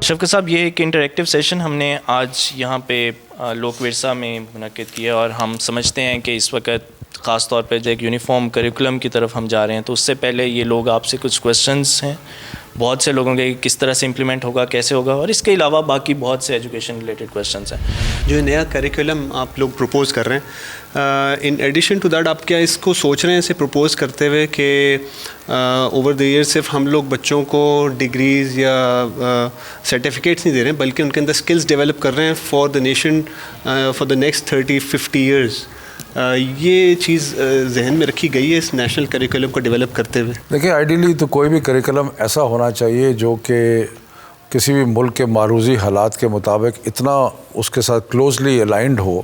شفقت صاحب، یہ ایک انٹریکٹیو سیشن ہم نے آج یہاں پہ لوک ورثہ میں منعقد کیا، اور ہم سمجھتے ہیں کہ اس وقت خاص طور پہ جو ایک یونیفارم کریکولم کی طرف ہم جا رہے ہیں، تو اس سے پہلے یہ لوگ آپ سے کچھ کویسچنس ہیں بہت سے لوگوں کے، کس طرح سے امپلیمنٹ ہوگا، کیسے ہوگا، اور اس کے علاوہ باقی بہت سے ایجوکیشن ریلیٹڈ کویسچنس ہیں. جو نیا کریکولم آپ لوگ پروپوز کر رہے ہیں، ان ایڈیشن ٹو دیٹ آپ کیا اس کو سوچ رہے ہیں اسے پروپوز کرتے ہوئے کہ اوور دا ایئر صرف ہم لوگ بچوں کو ڈگریز یا سرٹیفکیٹس نہیں دے رہے ہیں، بلکہ ان کے اندر اسکلز ڈیولپ کر رہے ہیں for the nation for the next 30-50 years? یہ چیز ذہن میں رکھی گئی ہے اس نیشنل کریکولم کو ڈیولپ کرتے ہوئے؟ دیکھیں، آئیڈیلی تو کوئی بھی کریکولم ایسا ہونا چاہیے جو کہ کسی بھی ملک کے معروضی حالات کے مطابق اتنا اس کے ساتھ کلوزلی الائنڈ ہو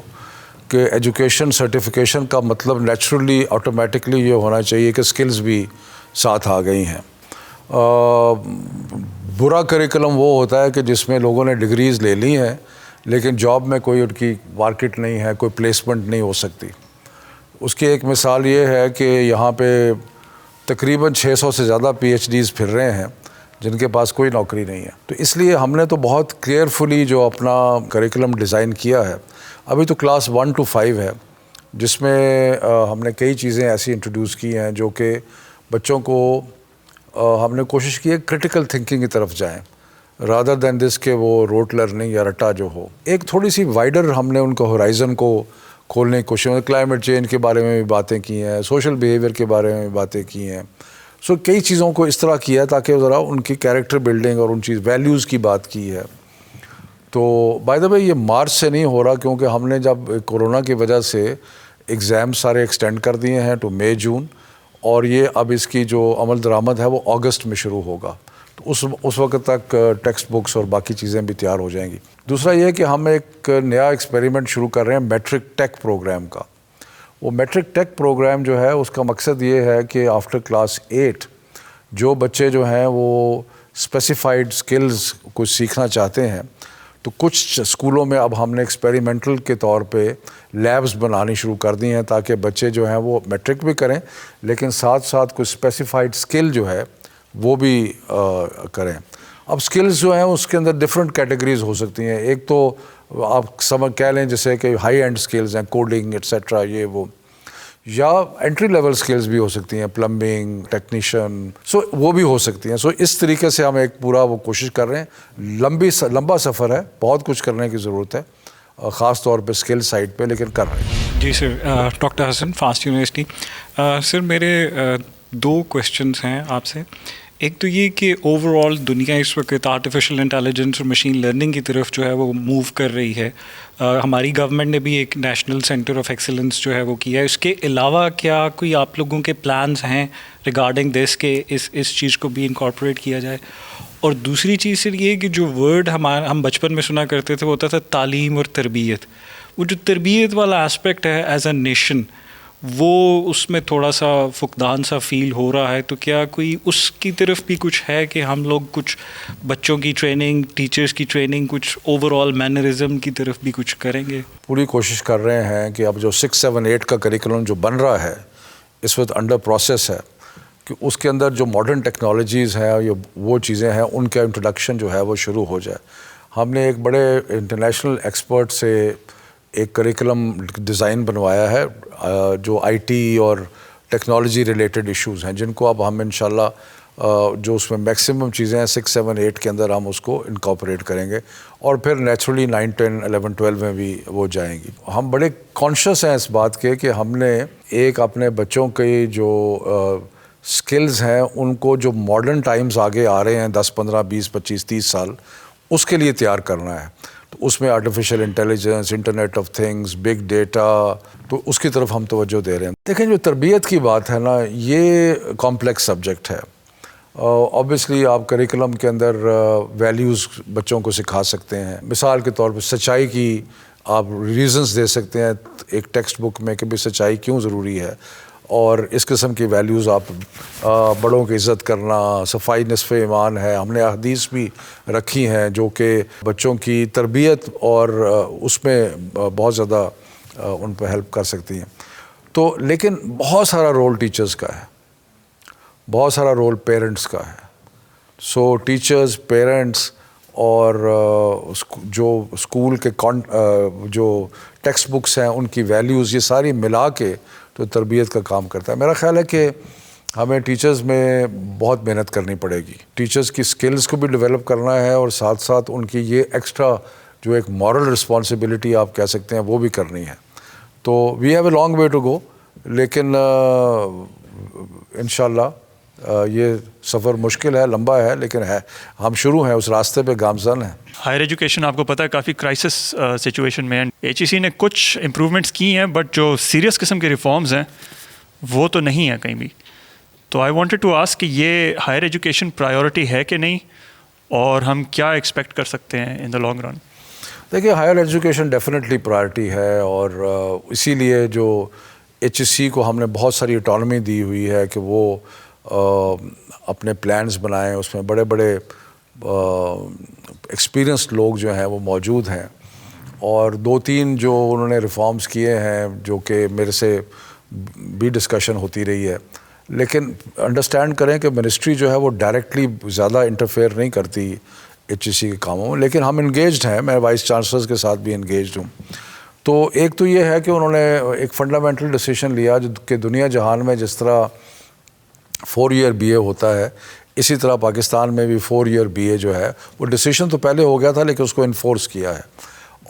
کہ ایجوکیشن سرٹیفکیشن کا مطلب نیچرلی آٹومیٹکلی یہ ہونا چاہیے کہ سکلز بھی ساتھ آ گئی ہیں. برا کریکولم وہ ہوتا ہے کہ جس میں لوگوں نے ڈگریز لے لی ہیں لیکن جاب میں کوئی ان کی مارکیٹ نہیں ہے، کوئی پلیسمنٹ نہیں ہو سکتی. اس کی ایک مثال یہ ہے کہ یہاں پہ تقریباً 600 سے زیادہ PhDs پھر رہے ہیں جن کے پاس کوئی نوکری نہیں ہے. تو اس لیے ہم نے تو بہت کلیئرفلی جو اپنا کریکولم ڈیزائن کیا ہے، ابھی تو کلاس 1 to 5 ہے، جس میں ہم نے کئی چیزیں ایسی انٹروڈیوس کی ہیں جو کہ بچوں کو ہم نے کوشش کی ہے کرٹیکل تھنکنگ کی طرف جائیں رادر دین دس کہ وہ روٹ لرننگ یا رٹا جو ہو. ایک تھوڑی سی وائڈر ہم نے ان کو ہورائزن کو کھولنے کی کوشش، کلائمیٹ چینج کے بارے میں بھی باتیں کی ہیں، سوشل بیہیویئر کے بارے میں بھی باتیں کی ہیں. سو کئی چیزوں کو اس طرح کیا ہے تاکہ ذرا ان کی کیریکٹر بلڈنگ اور ان چیز ویلیوز کی بات کی ہے. تو بائی دا وے یہ مارچ سے نہیں ہو رہا، کیونکہ ہم نے جب کورونا کی وجہ سے ایگزام سارے ایکسٹینڈ کر دیے ہیں ٹو مئی جون، اور یہ اب اس کی جو عمل درآمد ہے وہ اگست میں شروع ہوگا. تو اس وقت تک ٹیکسٹ بکس اور باقی چیزیں بھی تیار ہو جائیں گی. دوسرا یہ کہ ہم ایک نیا ایکسپیریمنٹ شروع کر رہے ہیں میٹرک ٹیک پروگرام کا. وہ میٹرک ٹیک پروگرام جو ہے اس کا مقصد یہ ہے کہ آفٹر کلاس 8 جو بچے جو ہیں وہ اسپیسیفائڈ سکلز کچھ سیکھنا چاہتے ہیں، تو کچھ اسکولوں میں اب ہم نے ایکسپیریمنٹل کے طور پہ لیبز بنانی شروع کر دی ہیں تاکہ بچے جو ہیں وہ میٹرک بھی کریں لیکن ساتھ ساتھ کچھ اسپیسیفائڈ سکل جو ہے وہ بھی کریں. اب سکلز جو ہیں اس کے اندر ڈفرینٹ کیٹیگریز ہو سکتی ہیں. ایک تو آپ سمجھ کہہ لیں جیسے کہ ہائی اینڈ سکلز ہیں، کوڈنگ ایٹسیٹرا، یہ وہ، یا انٹری لیول سکلز بھی ہو سکتی ہیں، پلمبنگ، ٹیکنیشین، سو وہ بھی ہو سکتی ہیں. سو اس طریقے سے ہم ایک پورا وہ کوشش کر رہے ہیں. لمبا سفر ہے، بہت کچھ کرنے کی ضرورت ہے خاص طور پہ سکل سائٹ پہ، لیکن کر رہے ہیں. جی سر، ڈاکٹر حسن، فاسٹ یونیورسٹی. سر میرے 2 کویسچنس ہیں آپ سے. ایک تو یہ کہ اوور آل دنیا اس وقت آرٹیفیشیل انٹیلیجنس اور مشین لرننگ کی طرف جو ہے وہ موو کر رہی ہے. ہماری گورنمنٹ نے بھی ایک نیشنل سینٹر آف ایکسیلنس جو ہے وہ کیا ہے. اس کے علاوہ کیا کوئی آپ لوگوں کے پلانز ہیں ریگارڈنگ دس کہ اس چیز کو بھی انکارپوریٹ کیا جائے؟ اور دوسری چیز سر یہ کہ جو ورڈ ہم بچپن میں سنا کرتے تھے وہ ہوتا تھا تعلیم اور تربیت. وہ جو تربیت والا اسپیکٹ ہے ایز اے نیشن، وہ اس میں تھوڑا سا فقدان سا فیل ہو رہا ہے. تو کیا کوئی اس کی طرف بھی کچھ ہے کہ ہم لوگ کچھ بچوں کی ٹریننگ، ٹیچرز کی ٹریننگ، کچھ اوور آل مینرزم کی طرف بھی کچھ کریں گے؟ پوری کوشش کر رہے ہیں کہ اب جو 6, 7, 8 کا کریکولم جو بن رہا ہے اس وقت انڈر پروسیس ہے کہ اس کے اندر جو ماڈرن ٹیکنالوجیز ہیں یا وہ چیزیں ہیں ان کا انٹروڈکشن جو ہے وہ شروع ہو جائے. ہم نے ایک بڑے انٹرنیشنل ایکسپرٹ سے ایک کریکولم ڈیزائن بنوایا ہے جو IT اور ٹیکنالوجی ریلیٹڈ ایشوز ہیں، جن کو اب ہم انشاءاللہ جو اس میں میکسیمم چیزیں ہیں 6, 7, 8 کے اندر ہم اس کو انکارپوریٹ کریں گے، اور پھر نیچرلی 9, 10, 11, 12 میں بھی وہ جائیں گی. ہم بڑے کانشیس ہیں اس بات کے کہ ہم نے ایک اپنے بچوں کے جو سکلز ہیں ان کو جو ماڈرن ٹائمز آگے آ رہے ہیں 10, 15, 20, 25, 30 سال، اس کے لیے تیار کرنا ہے. تو اس میں artificial intelligence, internet of things, big data, تو اس کی طرف ہم توجہ دے رہے ہیں. دیکھیں، جو تربیت کی بات ہے نا، یہ کمپلیکس سبجیکٹ ہے. اوبویسلی آپ کریکولم کے اندر ویلیوز بچوں کو سکھا سکتے ہیں. مثال کے طور پہ سچائی کی آپ ریزنز دے سکتے ہیں ایک ٹیکسٹ بک میں کہ بھئی سچائی کیوں ضروری ہے، اور اس قسم کی ویلیوز آپ بڑوں کی عزت کرنا، صفائی نصف ایمان ہے. ہم نے احادیث بھی رکھی ہیں جو کہ بچوں کی تربیت اور اس میں بہت زیادہ ان پہ ہیلپ کر سکتی ہیں. تو لیکن بہت سارا رول ٹیچرز کا ہے، بہت سارا رول پیرنٹس کا ہے. سو ٹیچرز، پیرنٹس اور جو اسکول کے جو ٹیکسٹ بکس ہیں ان کی ویلیوز، یہ ساری ملا کے تو تربیت کا کام کرتا ہے. میرا خیال ہے کہ ہمیں ٹیچرز میں بہت محنت کرنی پڑے گی. ٹیچرز کی سکلز کو بھی ڈیولپ کرنا ہے اور ساتھ ساتھ ان کی یہ ایکسٹرا جو ایک مورل رسپانسبلٹی آپ کہہ سکتے ہیں وہ بھی کرنی ہے. تو we have a long way to go, لیکن انشاءاللہ یہ سفر مشکل ہے، لمبا ہے، لیکن ہے، ہم شروع ہیں اس راستے پہ گامزن ہیں. ہائر ایجوکیشن آپ کو پتہ ہے کافی کرائسس سچویشن میں ہے. HEC نے کچھ امپرومنٹس کی ہیں بٹ جو سیریس قسم کے ریفارمز ہیں وہ تو نہیں ہیں کہیں بھی. تو آئی وانٹیڈ ٹو آسک کہ یہ ہائر ایجوکیشن پرائیورٹی ہے کہ نہیں، اور ہم کیا ایکسپیکٹ کر سکتے ہیں ان دا لانگ رن؟ دیکھیے، ہائر ایجوکیشن ڈیفینیٹلی پرائرٹی ہے، اور اسی لیے جو HEC کو ہم نے بہت ساری اٹانومی دی ہوئی ہے کہ وہ اپنے پلانز بنائیں. اس میں بڑے بڑے ایکسپیرئنسڈ لوگ جو ہیں وہ موجود ہیں، اور 2-3 جو انہوں نے ریفارمز کیے ہیں جو کہ میرے سے بھی ڈسکشن ہوتی رہی ہے. لیکن انڈرسٹینڈ کریں کہ منسٹری جو ہے وہ ڈائریکٹلی زیادہ انٹرفیئر نہیں کرتی HEC کے کاموں میں، لیکن ہم انگیجڈ ہیں. میں وائس چانسلرز کے ساتھ بھی انگیجڈ ہوں. تو ایک تو یہ ہے کہ انہوں نے ایک فنڈامنٹل ڈیسیشن لیا کہ دنیا جہان میں جس طرح 4 ایئر BA ہوتا ہے، اسی طرح پاکستان میں بھی 4 ایئر BA جو ہے وہ ڈیسیشن تو پہلے ہو گیا تھا لیکن اس کو انفورس کیا ہے،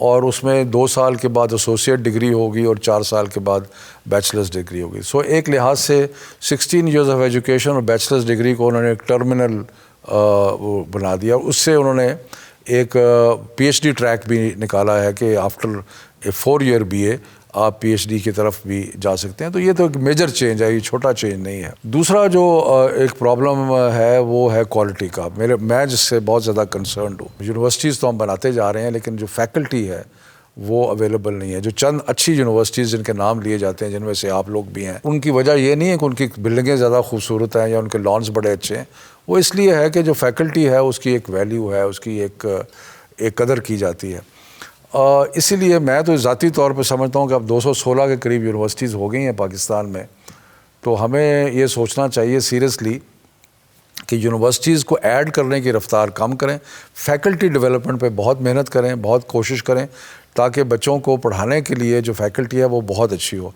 اور اس میں 2 سال کے بعد ایسوسیٹ ڈگری ہوگی اور 4 سال کے بعد بیچلرز ڈگری ہوگی. سو ایک لحاظ سے 16 ایئرز آف ایجوکیشن اور بیچلرز ڈگری کو انہوں نے ایک ٹرمینل بنا دیا، اور اس سے انہوں نے ایک PhD ٹریک بھی نکالا ہے کہ آفٹر 4 ایئر BA آپ PhD کی طرف بھی جا سکتے ہیں. تو یہ تو ایک میجر چینج ہے، یہ چھوٹا چینج نہیں ہے. دوسرا جو ایک پرابلم ہے وہ ہے کوالٹی کا. میں جس سے بہت زیادہ کنسرنڈ ہوں. یونیورسٹیز تو ہم بناتے جا رہے ہیں لیکن جو فیکلٹی ہے وہ اویلیبل نہیں ہے. جو چند اچھی یونیورسٹیز جن کے نام لیے جاتے ہیں، جن میں سے آپ لوگ بھی ہیں، ان کی وجہ یہ نہیں ہے کہ ان کی بلڈنگیں زیادہ خوبصورت ہیں یا ان کے لانس بڑے اچھے ہیں. وہ اس لیے ہے کہ جو فیکلٹی ہے اس کی ایک ویلیو ہے، اس کی ایک قدر کی جاتی ہے. اسی لیے میں تو ذاتی طور پہ سمجھتا ہوں کہ اب 216 کے قریب یونیورسٹیز ہو گئی ہیں پاکستان میں. تو ہمیں یہ سوچنا چاہیے سیریسلی کہ یونیورسٹیز کو ایڈ کرنے کی رفتار کم کریں، فیکلٹی ڈیولپمنٹ پہ بہت محنت کریں، بہت کوشش کریں تاکہ بچوں کو پڑھانے کے لیے جو فیکلٹی ہے وہ بہت اچھی ہو.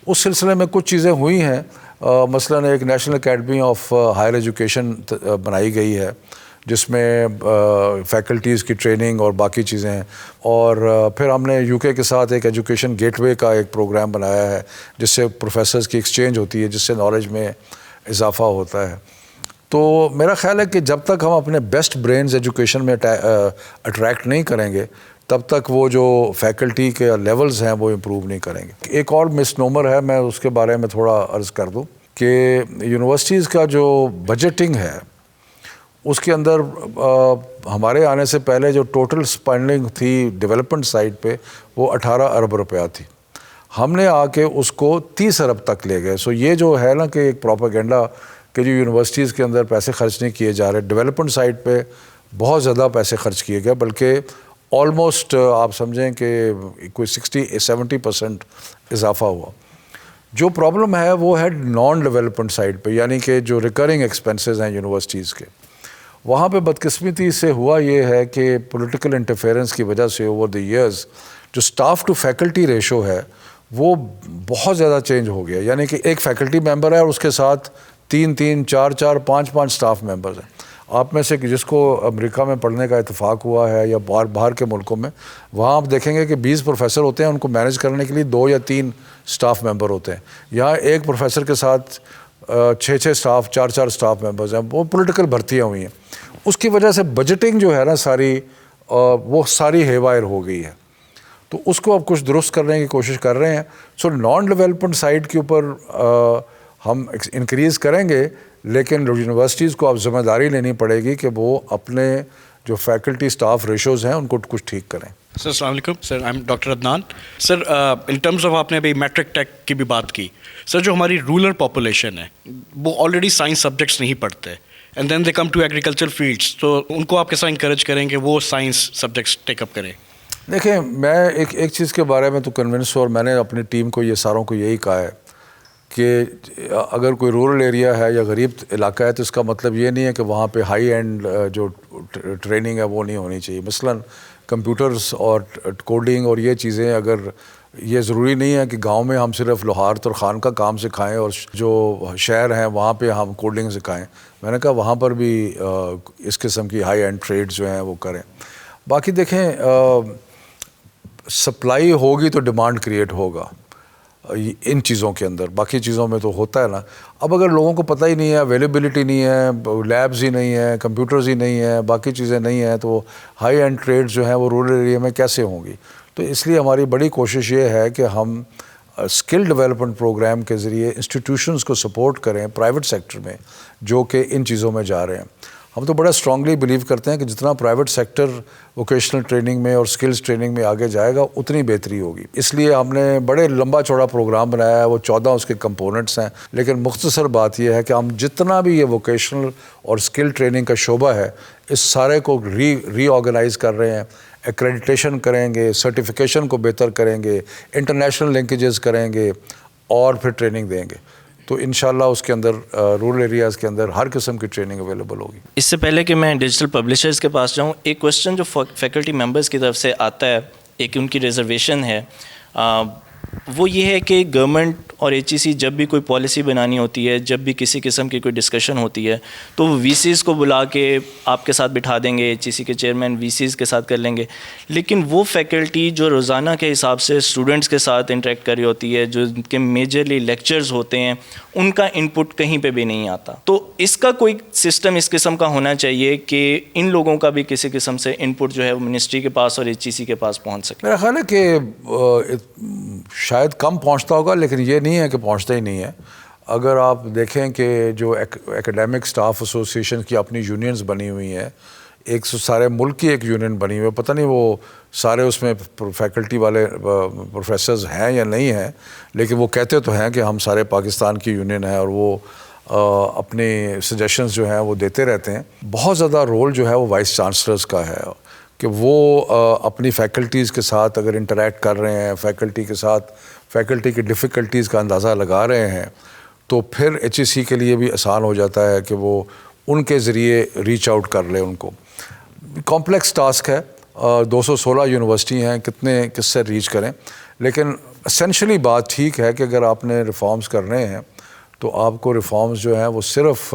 اس سلسلے میں کچھ چیزیں ہوئی ہیں. مثلاً ایک national academy of higher education بنائی گئی ہے جس میں فیکلٹیز کی ٹریننگ اور باقی چیزیں ہیں. اور پھر ہم نے UK کے ساتھ ایک ایجوکیشن گیٹ وے کا ایک پروگرام بنایا ہے جس سے پروفیسرز کی ایکسچینج ہوتی ہے، جس سے نالج میں اضافہ ہوتا ہے. تو میرا خیال ہے کہ جب تک ہم اپنے بیسٹ برینز ایجوکیشن میں اٹریکٹ نہیں کریں گے تب تک وہ جو فیکلٹی کے لیولز ہیں وہ امپروو نہیں کریں گے. ایک اور مس نومر ہے، میں اس کے بارے میں تھوڑا عرض کر دوں کہ یونیورسٹیز کا جو بجٹنگ ہے اس کے اندر ہمارے آنے سے پہلے جو ٹوٹل اسپینڈنگ تھی ڈیولپمنٹ سائڈ پہ وہ 18 ارب روپیہ تھی. ہم نے آ کے اس کو 30 ارب تک لے گئے. سو یہ جو ہے نا کہ ایک پروپیگنڈا کہ جو یونیورسٹیز کے اندر پیسے خرچ نہیں کیے جا رہے، ڈیولپمنٹ سائڈ پہ بہت زیادہ پیسے خرچ کیے گئے، بلکہ آلموسٹ آپ سمجھیں کہ کوئی 60-70% اضافہ ہوا. جو پرابلم ہے وہ ہے نان ڈیولپمنٹ سائڈ پہ، یعنی کہ جو ریکرنگ ایکسپنسز ہیں یونیورسٹیز کے. وہاں پہ بدقسمتی سے ہوا یہ ہے کہ پولیٹیکل انٹرفیئرنس کی وجہ سے اوور دی ایئرز جو سٹاف ٹو فیکلٹی ریشو ہے وہ بہت زیادہ چینج ہو گیا. یعنی کہ ایک فیکلٹی ممبر ہے اور اس کے ساتھ 3-3, 4-4, 5-5 سٹاف ممبرز ہیں. آپ میں سے جس کو امریکہ میں پڑھنے کا اتفاق ہوا ہے یا باہر کے ملکوں میں، وہاں آپ دیکھیں گے کہ 20 پروفیسر ہوتے ہیں، ان کو مینیج کرنے کے لیے 2 یا 3 سٹاف ممبر ہوتے ہیں. یہاں ایک پروفیسر کے ساتھ 6 سٹاف، 4 سٹاف ممبرز ہیں. وہ پولیٹیکل بھرتیاں ہوئی ہیں. اس کی وجہ سے بجٹنگ جو ہے نا ساری وہ ساری ہیوائر ہو گئی ہے. تو اس کو اب کچھ درست کرنے کی کوشش کر رہے ہیں. سو نان ڈیولپمنٹ سائڈ کے اوپر ہم انکریز کریں گے، لیکن یونیورسٹیز کو اب ذمہ داری لینی پڑے گی کہ وہ اپنے جو فیکلٹی سٹاف ریشوز ہیں ان کو کچھ ٹھیک کریں. سر السلام علیکم. Sir I am doctor Adnan. Sir in terms of آپ نے ابھی میٹرک ٹیک کی بھی بات کی. سر جو ہماری رورل پاپولیشن ہے وہ آلریڈی سائنس سبجیکٹس نہیں پڑھتے and then they come to agriculture fields, تو ان کو آپ کیسا انکریج کریں کہ وہ سائنس سبجیکٹس ٹیک اپ کریں؟ دیکھیں، میں ایک چیز کے بارے میں تو کنونس ہوں، اور میں نے اپنی ٹیم کو یہ ساروں کو یہی کہا ہے کہ اگر کوئی رورل ایریا ہے یا غریب علاقہ ہے تو اس کا مطلب یہ نہیں ہے کہ وہاں پہ ہائی اینڈ جو ٹریننگ ہے وہ نہیں ہونی چاہیے. مثلاً کمپیوٹرز اور کوڈنگ اور یہ چیزیں, اگر یہ ضروری نہیں ہے کہ گاؤں میں ہم صرف لوہار ترخان کا کام سکھائیں اور جو شہر ہیں وہاں پہ ہم کوڈنگ سکھائیں. میں نے کہا وہاں پر بھی اس قسم کی ہائی اینڈ ٹریڈ جو ہیں وہ کریں. باقی دیکھیں, سپلائی ہوگی تو ڈیمانڈ کریٹ ہوگا ان چیزوں کے اندر, باقی چیزوں میں تو ہوتا ہے نا. اب اگر لوگوں کو پتہ ہی نہیں ہے, اویلیبلٹی نہیں ہے, لیبز ہی نہیں ہیں, کمپیوٹرز ہی نہیں ہیں, باقی چیزیں نہیں ہیں, تو ہائی اینڈ ٹریڈ جو ہیں وہ رورل ایریا میں کیسے ہوں گی؟ تو اس لیے ہماری بڑی کوشش یہ ہے کہ ہم اسکل ڈیولپمنٹ پروگرام کے ذریعے انسٹیٹیوشنز کو سپورٹ کریں پرائیویٹ سیکٹر میں جو کہ ان چیزوں میں جا رہے ہیں. ہم تو بڑا اسٹرانگلی بلیو کرتے ہیں کہ جتنا پرائیویٹ سیکٹر ووکیشنل ٹریننگ میں اور سکلز ٹریننگ میں آگے جائے گا اتنی بہتری ہوگی. اس لیے ہم نے بڑے لمبا چوڑا پروگرام بنایا ہے, وہ 14 اس کے کمپوننٹس ہیں. لیکن مختصر بات یہ ہے کہ ہم جتنا بھی یہ ووکیشنل اور سکل ٹریننگ کا شعبہ ہے اس سارے کو ری آرگنائز کر رہے ہیں. ایکریڈیٹیشن کریں گے, سرٹیفیکیشن کو بہتر کریں گے, انٹرنیشنل لنکیجز کریں گے اور پھر ٹریننگ دیں گے. تو انشاءاللہ اس کے اندر رورل ایریاز کے اندر ہر قسم کی ٹریننگ اویلیبل ہوگی. اس سے پہلے کہ میں ڈیجیٹل پبلشرز کے پاس جاؤں, ایک کوسچن جو فیکلٹی ممبرز کی طرف سے آتا ہے, ایک ان کی ریزرویشن ہے, وہ یہ ہے کہ گورنمنٹ اور HEC جب بھی کوئی پالیسی بنانی ہوتی ہے, جب بھی کسی قسم کی کوئی ڈسکشن ہوتی ہے, تو وہ VCs کو بلا کے آپ کے ساتھ بٹھا دیں گے, HEC کے چیئرمین VCs کے ساتھ کر لیں گے. لیکن وہ فیکلٹی جو روزانہ کے حساب سے اسٹوڈنٹس کے ساتھ انٹریکٹ کر رہی ہوتی ہے, جو ان کے میجرلی لیکچرز ہوتے ہیں, ان کا انپٹ کہیں پہ بھی نہیں آتا. تو اس کا کوئی سسٹم اس قسم کا ہونا چاہیے کہ ان لوگوں کا بھی کسی قسم سے انپٹ جو ہے وہ منسٹری کے پاس اور HEC کے پاس پہنچ سکے. میرا خیال ہے کہ شاید کم پہنچتا ہوگا, لیکن یہ نہیں ہے کہ پہنچتا ہی نہیں ہے. اگر آپ دیکھیں کہ جو ایکیڈیمک سٹاف ایسوسیشن کی اپنی یونینز بنی ہوئی ہیں, ایک سارے ملک کی ایک یونین بنی ہوئی ہے, پتہ نہیں وہ سارے اس میں فیکلٹی والے پروفیسرز ہیں یا نہیں ہیں, لیکن وہ کہتے تو ہیں کہ ہم سارے پاکستان کی یونین ہیں, اور وہ اپنے سجیشنز جو ہیں وہ دیتے رہتے ہیں. بہت زیادہ رول جو ہے وہ وائس چانسلرز کا ہے کہ وہ اپنی فیکلٹیز کے ساتھ اگر انٹریکٹ کر رہے ہیں, فیکلٹی کے ساتھ فیکلٹی کی ڈیفیکلٹیز کا اندازہ لگا رہے ہیں, تو پھر HEC کے لیے بھی آسان ہو جاتا ہے کہ وہ ان کے ذریعے ریچ آؤٹ کر لے ان کو. کمپلیکس ٹاسک ہے, 216 یونیورسٹی ہیں, کس سے ریچ کریں. لیکن اسینشلی بات ٹھیک ہے کہ اگر آپ نے ریفارمز کرنے ہیں تو آپ کو ریفارمز جو ہیں وہ صرف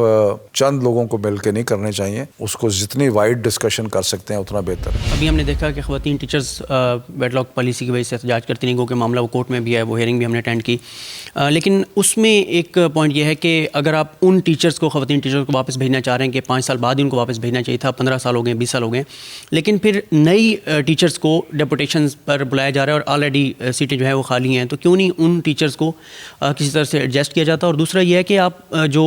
چند لوگوں کو مل کے نہیں کرنے چاہیے, اس کو جتنی وائڈ ڈسکشن کر سکتے ہیں اتنا بہتر. ابھی ہم نے دیکھا کہ خواتین ٹیچرز ویڈ لاک پالیسی کی وجہ سے احتجاج کرتی رہیں, کہ معاملہ وہ کورٹ میں بھی ہے, وہ ہیئرنگ بھی ہم نے اٹینڈ کی. لیکن اس میں ایک پوائنٹ یہ ہے کہ اگر آپ ان ٹیچرز کو, خواتین ٹیچرز کو واپس بھیجنا چاہ رہے ہیں کہ 5 سال بعد ہی ان کو واپس بھیجنا چاہیے تھا, 15 سال ہو گئے, 20 سال ہو گئے, لیکن پھر نئی ٹیچرز کو ڈیپوٹیشنز پر بلایا جا رہا ہے اور آلریڈی سیٹیں جو ہیں وہ خالی ہیں, تو کیوں نہیں ان ٹیچرز کو کسی طرح سے ایڈجسٹ کیا جاتا؟ اور دوسرا یہ ہے کہ آپ جو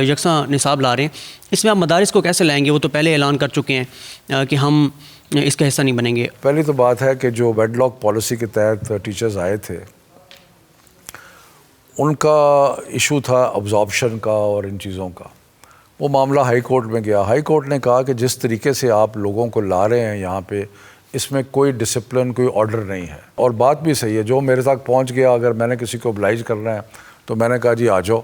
یکساں نصاب لا رہے ہیں, اس میں آپ مدارس کو کیسے لائیں گے؟ وہ تو پہلے اعلان کر چکے ہیں کہ ہم اس کا حصہ نہیں بنیں گے. پہلی تو بات ہے کہ جو ویڈ لاک پالیسی کے تحت ٹیچرز آئے تھے, ان کا ایشو تھا ابزارپشن کا اور ان چیزوں کا. وہ معاملہ ہائی کورٹ میں گیا. ہائی کورٹ نے کہا کہ جس طریقے سے آپ لوگوں کو لا رہے ہیں یہاں پہ, اس میں کوئی ڈسپلن, کوئی آرڈر نہیں ہے. اور بات بھی صحیح ہے, جو میرے تک پہنچ گیا, اگر میں نے کسی کو oblige کرنا ہے تو میں نے کہا جی آ جاؤ,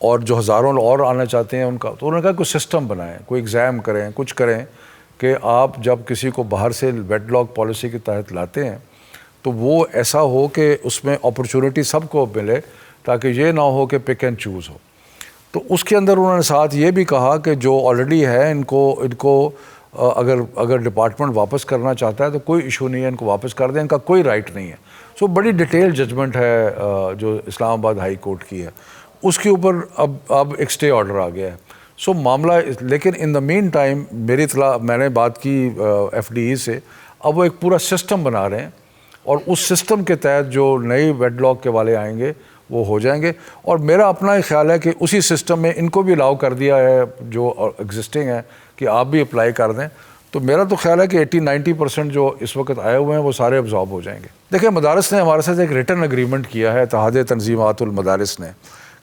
اور جو ہزاروں اور آنا چاہتے ہیں ان کا, تو انہوں نے کہا کوئی سسٹم بنائیں, کوئی ایگزام کریں, کچھ کریں کہ آپ جب کسی کو باہر سے ویڈ لاک پالیسی کے تحت لاتے ہیں تو وہ ایسا ہو کہ اس میں اپرچونٹی سب کو ملے, تاکہ یہ نہ ہو کہ پک اینڈ چوز ہو. تو اس کے اندر انہوں نے ساتھ یہ بھی کہا کہ جو آلریڈی ہے ان کو اگر ڈپارٹمنٹ واپس کرنا چاہتا ہے تو کوئی ایشو نہیں ہے, ان کو واپس کر دیں, ان کا کوئی رائٹ نہیں ہے. سو بڑی ڈیٹیل ججمنٹ ہے جو اسلام آباد ہائی کورٹ کی ہے, اس کے اوپر اب ایک سٹے آرڈر آ گیا ہے. سو معاملہ, لیکن ان دا مین ٹائم میری اطلاع, میں نے بات کی FDE سے, اب وہ ایک پورا سسٹم بنا رہے ہیں, اور اس سسٹم کے تحت جو نئی ویڈ لاک کے والے آئیں گے وہ ہو جائیں گے. اور میرا اپنا ہی خیال ہے کہ اسی سسٹم میں ان کو بھی الاؤ کر دیا ہے جو ایگزسٹنگ ہے کہ آپ بھی اپلائی کر دیں. تو میرا تو خیال ہے کہ 80-90% جو اس وقت آئے ہوئے ہیں وہ سارے ابزارب ہو جائیں گے. دیکھیں, مدارس نے ہمارے ساتھ ایک ریٹن اگریمنٹ کیا ہے, اتحاد تنظیمات المدارس نے,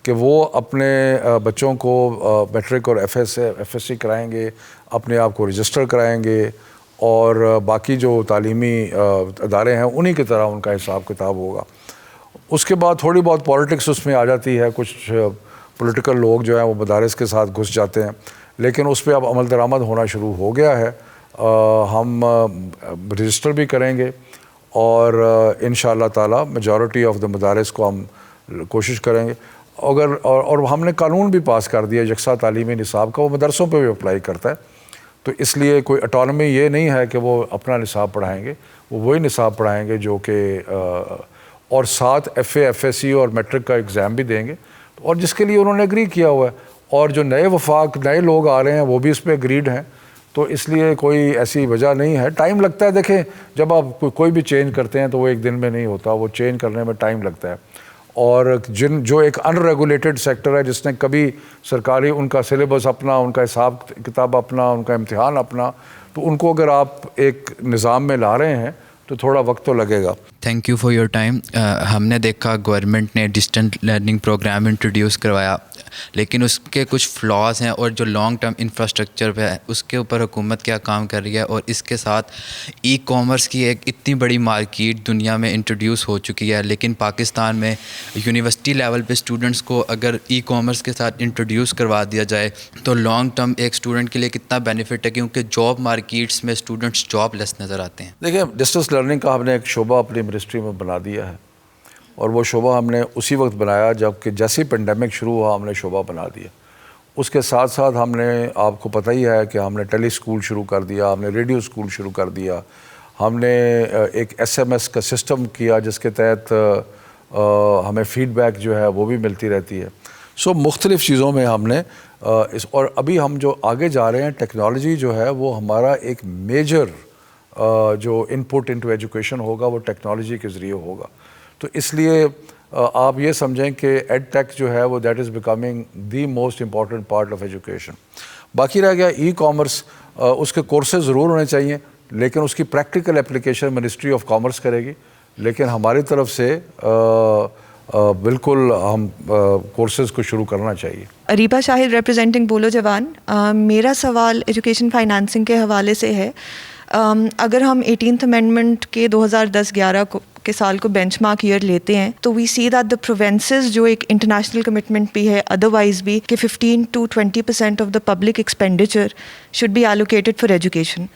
کہ وہ اپنے بچوں کو میٹرک اور FSC کرائیں گے, اپنے آپ کو رجسٹر کرائیں گے, اور باقی جو تعلیمی ادارے ہیں انہی کی طرح ان کا حساب کتاب ہوگا. اس کے بعد تھوڑی بہت پالیٹکس اس میں آ جاتی ہے, کچھ پولیٹیکل لوگ جو ہیں وہ مدارس کے ساتھ گھس جاتے ہیں, لیکن اس پہ اب عمل درآمد ہونا شروع ہو گیا ہے. ہم رجسٹر بھی کریں گے اور انشاءاللہ تعالی میجورٹی آف دا مدارس کو ہم کوشش کریں گے. اور ہم نے قانون بھی پاس کر دیا یکساں تعلیمی نصاب کا, وہ مدرسوں پہ بھی اپلائی کرتا ہے. تو اس لیے کوئی اٹانومی یہ نہیں ہے کہ وہ اپنا نصاب پڑھائیں گے, وہ وہی نصاب پڑھائیں گے جو کہ اور ساتھ F A, F S C اور میٹرک کا ایگزام بھی دیں گے, اور جس کے لیے انہوں نے اگری کیا ہوا ہے. اور جو نئے وفاق نئے لوگ آ رہے ہیں وہ بھی اس پہ اگریڈ ہیں. تو اس لیے کوئی ایسی وجہ نہیں ہے. ٹائم لگتا ہے, دیکھیں جب آپ کوئی بھی چینج کرتے ہیں تو وہ ایک دن میں نہیں ہوتا, وہ چینج کرنے میں ٹائم لگتا ہے. اور جو ایک ان ریگولیٹڈ سیکٹر ہے, جس نے کبھی سرکاری ان کا سلیبس اپنا, ان کا حساب کتاب اپنا, ان کا امتحان اپنا, تو ان کو اگر آپ ایک نظام میں لا رہے ہیں تو تھوڑا وقت تو لگے گا. Thank you for your time. ہم نے دیکھا گورنمنٹ نے ڈسٹنٹ لرننگ پروگرام انٹروڈیوس کروایا, لیکن اس کے کچھ فلاز ہیں, اور جو لانگ ٹرم انفراسٹرکچر پہ ہے اس کے اوپر حکومت کیا کام کر رہی ہے. اور اس کے ساتھ ای کامرس کی ایک اتنی بڑی مارکیٹ دنیا میں انٹروڈیوس ہو چکی ہے, لیکن پاکستان میں یونیورسٹی لیول پہ اسٹوڈنٹس کو اگر ای کامرس کے ساتھ انٹروڈیوس کروا دیا جائے تو لانگ ٹرم ایک اسٹوڈنٹ کے لیے کتنا بینیفٹ ہے, کیونکہ جاب مارکیٹس میں اسٹوڈنٹس جاب لیس نظر آتے ہیں. دیکھیں ڈسٹنس لرننگ کا ہم نے ایک شعبہ اپنی منسٹری میں بنا دیا ہے, اور وہ شعبہ ہم نے اسی وقت بنایا جب کہ جیسی پینڈیمک شروع ہوا ہم نے شعبہ بنا دیا. اس کے ساتھ ساتھ ہم نے, آپ کو پتہ ہی ہے کہ ہم نے ٹیلی اسکول شروع کر دیا, ہم نے ریڈیو اسکول شروع کر دیا, ہم نے ایک ایس ایم ایس کا سسٹم کیا جس کے تحت ہمیں فیڈ بیک جو ہے وہ بھی ملتی رہتی ہے. سو مختلف چیزوں میں ہم نے اور ابھی ہم جو آگے جا رہے ہیں, ٹیکنالوجی جو ہے وہ ہمارا ایک میجر جو ان پٹ انٹو ایجوکیشن ہوگا وہ ٹیکنالوجی کے ذریعے ہوگا. تو اس لیے آپ یہ سمجھیں کہ ایڈ ٹیک جو ہے وہ that is becoming the most important part of education. باقی رہ گیا ای کامرس, اس کے کورسز ضرور ہونے چاہیے, لیکن اس کی practical application ministry of commerce کرے گی. لیکن ہماری طرف سے بالکل ہم کورسز کو شروع کرنا چاہیے. اریبہ شاہد ریپرزینٹنگ بولو جوان. میرا سوال ایجوکیشن فائنانسنگ کے حوالے سے ہے. اگر ہم 18th امینڈمنٹ کے 2010-11 کے سال کو بینچ مارک ایئر لیتے ہیں تو وی سی دیٹ دا پروونسز, جو ایک انٹرنیشنل کمٹمنٹ بھی ہے ادروائز بھی, کہ 15 to 20% of the public expenditure should be allocated for education.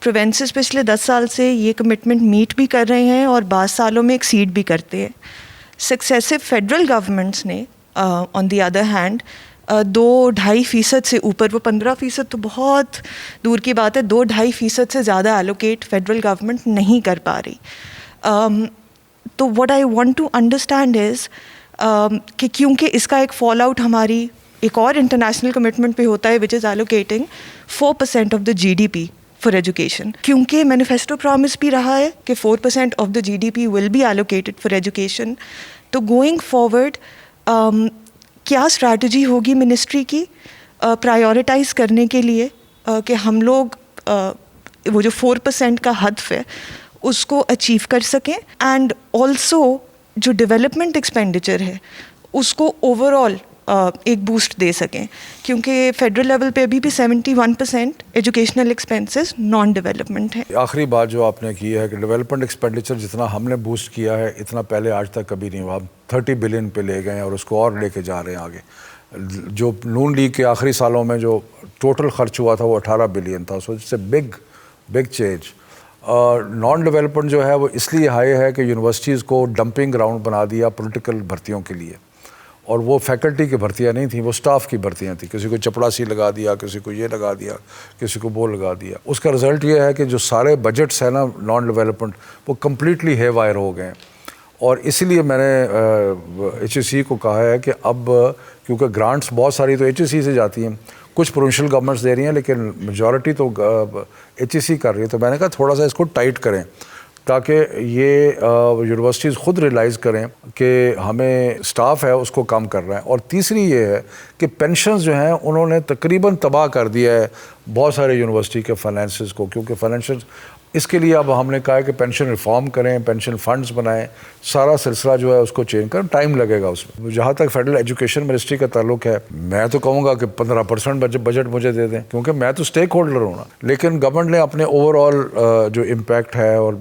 Provinces پچھلے 10 سال سے یہ کمٹمنٹ میٹ بھی کر رہے ہیں اور بعض سالوں میں ایکسیڈ بھی کرتے ہیں. سکسیسو فیڈرل گورنمنٹس نے آن دی ادر ہینڈ 2-2.5% سے اوپر, وہ 15% تو بہت دور کی بات ہے, 2-2.5% سے زیادہ ایلوکیٹ فیڈرل گورنمنٹ نہیں کر پا رہی. تو what I want to understand is کہ کیونکہ اس کا ایک فال آؤٹ ہماری ایک اور انٹرنیشنل کمٹمنٹ پہ ہوتا ہے which is allocating 4% of the G D P for education, کیونکہ مینیفیسٹو پرامس بھی رہا ہے کہ 4% of the G D P will be allocated for education. تو گوئنگ فارورڈ کیا اسٹریٹجی ہوگی منسٹری کی پرائیورٹائز کرنے کے لیے کہ ہم لوگ وہ جو 4% کا ہدف ہے اس کو اچیو کر سکیں, اینڈ آلسو جو ڈیولپمنٹ ایکسپینڈیچر ہے اس کو اوور آل ایک بوسٹ دے سکیں, کیونکہ فیڈرل لیول پہ ابھی بھی 71% ایجوکیشنل ایکسپینسز نان ڈیولپمنٹ ہیں. آخری بات جو آپ نے کی ہے کہ ڈیولپمنٹ ایکسپینڈیچر جتنا ہم نے بوسٹ کیا ہے اتنا پہلے آج تک کبھی نہیں ہوا. ہم 30 بلین پہ لے گئے ہیں اور اس کو اور لے کے جا رہے ہیں آگے. جو نون لیگ کے آخری سالوں میں جو ٹوٹل خرچ ہوا تھا وہ 18 بلین تھا. So it's a big change. Non development جو ہے وہ اس لیے ہائی ہے کہ یونیورسٹیز کو ڈمپنگ گراؤنڈ بنا دیا پولیٹیکل بھرتیوں کے لیے, اور وہ فیکلٹی کی بھرتیاں نہیں تھیں, وہ سٹاف کی بھرتیاں تھیں. کسی کو چپڑاسی لگا دیا, کسی کو یہ لگا دیا, کسی کو وہ لگا دیا. اس کا رزلٹ یہ ہے کہ جو سارے بجٹس ہیں نا نان ڈیولپمنٹ وہ کمپلیٹلی ہے وائر ہو گئے ہیں. اور اسی لیے میں نے ایچ ای سی کو کہا ہے کہ اب کیونکہ گرانٹس بہت ساری تو ایچ ای سی سے جاتی ہیں, کچھ پروونشل گورنمنٹس دے رہی ہیں لیکن میجورٹی تو ایچ ای سی کر رہی ہے. تو میں نے کہا تھوڑا سا اس کو ٹائٹ کریں تاکہ یہ یونیورسٹیز خود ریلائز کریں کہ ہمیں اسٹاف ہے اس کو کم کر رہا ہے. اور تیسری یہ ہے کہ پینشنز جو ہیں انہوں نے تقریباً تباہ کر دیا ہے بہت سارے یونیورسٹی کے فائنینسز کو, کیونکہ فائنینشیل اس کے لیے اب ہم نے کہا ہے کہ پینشن ریفارم کریں, پینشن فنڈز بنائیں, سارا سلسلہ جو ہے اس کو چینج کریں. ٹائم لگے گا اس میں. جہاں تک فیڈرل ایجوکیشن منسٹری کا تعلق ہے, میں تو کہوں گا کہ 15% بجٹ مجھے دے دیں, کیونکہ میں تو اسٹیک ہولڈر ہوں نا. لیکن گورنمنٹ نے اپنے اوور آل جو امپیکٹ ہے اور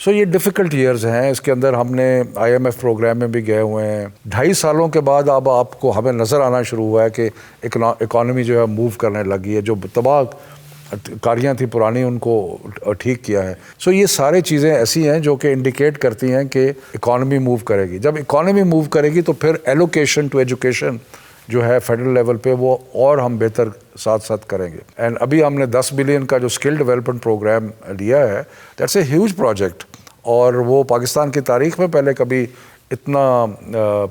سو یہ ڈیفیکلٹ ایئرز ہیں. اس کے اندر ہم نے IMF پروگرام میں بھی گئے ہوئے ہیں. 2.5 سالوں کے بعد اب آپ کو ہمیں نظر آنا شروع ہوا ہے کہ اکانومی جو ہے موو کرنے لگی ہے. جو تباہ کاریاں تھیں پرانی ان کو ٹھیک کیا ہے. سو یہ سارے چیزیں ایسی ہیں جو کہ انڈیکیٹ کرتی ہیں کہ اکانومی موو کرے گی. جب اکانومی موو کرے گی تو پھر ایلوکیشن ٹو ایجوکیشن جو ہے فیڈرل لیول پہ وہ اور ہم بہتر ساتھ ساتھ کریں گے. اینڈ ابھی ہم نے 10 بلین کا جو اسکل ڈیولپمنٹ پروگرام لیا ہے, دیٹس اے ہیوج پروجیکٹ, اور وہ پاکستان کی تاریخ میں پہلے کبھی اتنا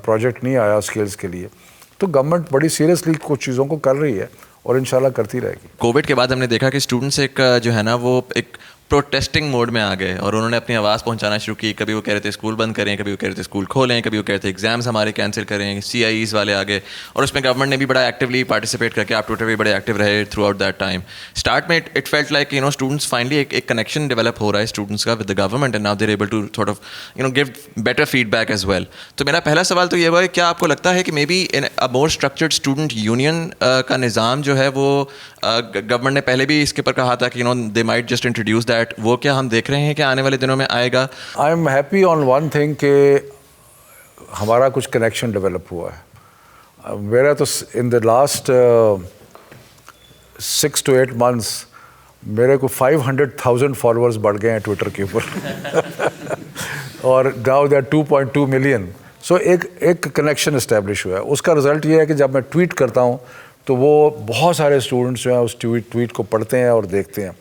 پروجیکٹ نہیں آیا اسکلز کے لیے. تو گورنمنٹ بڑی سیریسلی کچھ چیزوں کو کر رہی ہے اور انشاءاللہ کرتی رہے گی. کووڈ کے بعد ہم نے دیکھا کہ اسٹوڈنٹس ایک جو ہے نا وہ ایک پروٹیسٹنگ موڈ میں آ گئے اور انہوں نے اپنی آواز پہنچانا شروع کی. کبھی وہ کہہ رہے تھے اسکول بند کریں, کبھی وہ کہہ رہے تھے اسکول کھولیں, کبھی وہ کہہ رہے تھے ایگزامس ہمارے کینسل کریں, CIEs والے آ گئے, اور اس میں گورنمنٹ نے بھی بڑا ایکٹیولی پارٹیسپیٹ کر کے, آپ ٹویٹر بھی بڑے ایکٹیو رہے throughout that time. Start میں it felt like students finally ایک کنیکشن ڈیولپ ہو رہا ہے اسٹوڈنٹس کا with the government, and now they are able to sort of give better feedback as well. تو میرا پہلا سوال تو یہ ہوا ہے, کیا آپ کو لگتا ہے کہ maybe more structured student union کا نظام جو ہے وہ گورنمنٹ نے پہلے بھی اس کے اوپر کہا تھا کہ they might just introduce that, وہ کیا ہم دیکھ رہے ہیں کہ آنے والے دنوں میں آئے گا؟ I am happy on one thing کہ ہمارا کچھ کنیکشن ڈیولپ ہوا ہے. میرا تو in the last 6 to 8 months میرے کو 500,000 فالوورز بڑھ گئے ہیں ٹویٹر کے اوپر اور ناؤ دے آر 2.2 million. سو ایک کنیکشن اسٹیبلش ہوا ہے. اس کا رزلٹ یہ ہے کہ جب میں ٹویٹ کرتا ہوں تو وہ بہت سارے اسٹوڈنٹس جو ہیں اس ٹویٹ کو پڑھتے ہیں اور دیکھتے ہیں.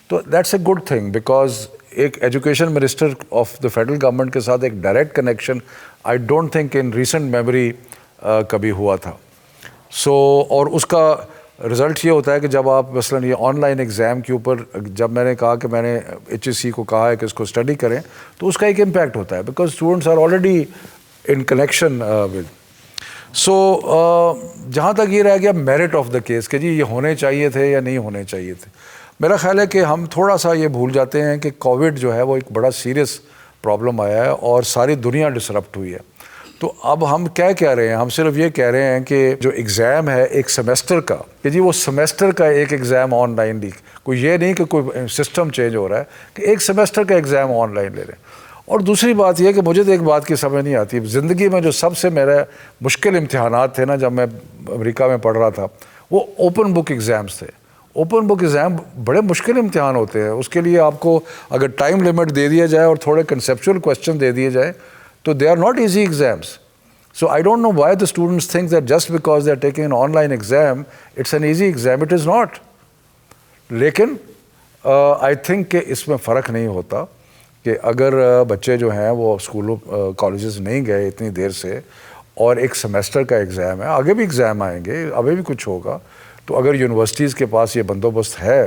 تو that's a good thing, because ایک education minister of the federal government کے ساتھ ایک direct connection I don't think in recent memory کبھی ہوا تھا. سو اور اس کا رزلٹ یہ ہوتا ہے کہ جب آپ مثلاً یہ آن لائن ایگزام کے اوپر, جب میں نے کہا کہ میں نے HSC کو کہا ہے کہ اس کو اسٹڈی کریں, تو اس کا ایک امپیکٹ ہوتا ہے because students are already in connection with. So جہاں تک یہ رہ گیا میرٹ آف دا کیس کہ جی یہ ہونے چاہیے تھے یا نہیں ہونے چاہیے تھے, میرا خیال ہے کہ ہم تھوڑا سا یہ بھول جاتے ہیں کہ کووڈ جو ہے وہ ایک بڑا سیریس پرابلم آیا ہے اور ساری دنیا ڈسرپٹ ہوئی ہے. تو اب ہم کہہ رہے ہیں, ہم صرف یہ کہہ رہے ہیں کہ جو ایگزام ہے ایک سیمسٹر کا, کہ جی وہ سیمسٹر کا ایک ایگزام آن لائن لی, کوئی یہ نہیں کہ کوئی سسٹم چینج ہو رہا ہے کہ ایک سیمسٹر کا ایگزام آن لائن لے رہے ہیں. اور دوسری بات یہ کہ مجھے تو ایک بات کی سمجھ نہیں آتی, زندگی میں جو سب سے میرا مشکل امتحانات تھے نا جب میں امریکہ میں پڑھ رہا تھا, وہ اوپن بک ایگزامس تھے. اوپن بک ایگزام بڑے مشکل امتحان ہوتے ہیں. اس کے لیے آپ کو اگر ٹائم لمٹ دے دیا جائے اور تھوڑے کنسیپچول کویسچن دے دیے جائیں تو they are not easy exams. So I don't know why the students think that just because they are taking an online exam, it's an easy exam. It is not. لیکن I think کہ اس میں فرق نہیں ہوتا کہ اگر بچے جو ہیں وہ اسکولوں کالجز نہیں گئے اتنی دیر سے اور ایک سیمسٹر کا ایگزام ہے, آگے بھی ایگزام آئیں گے, ابھی بھی کچھ ہوگا, تو اگر یونیورسٹیز کے پاس یہ بندوبست ہے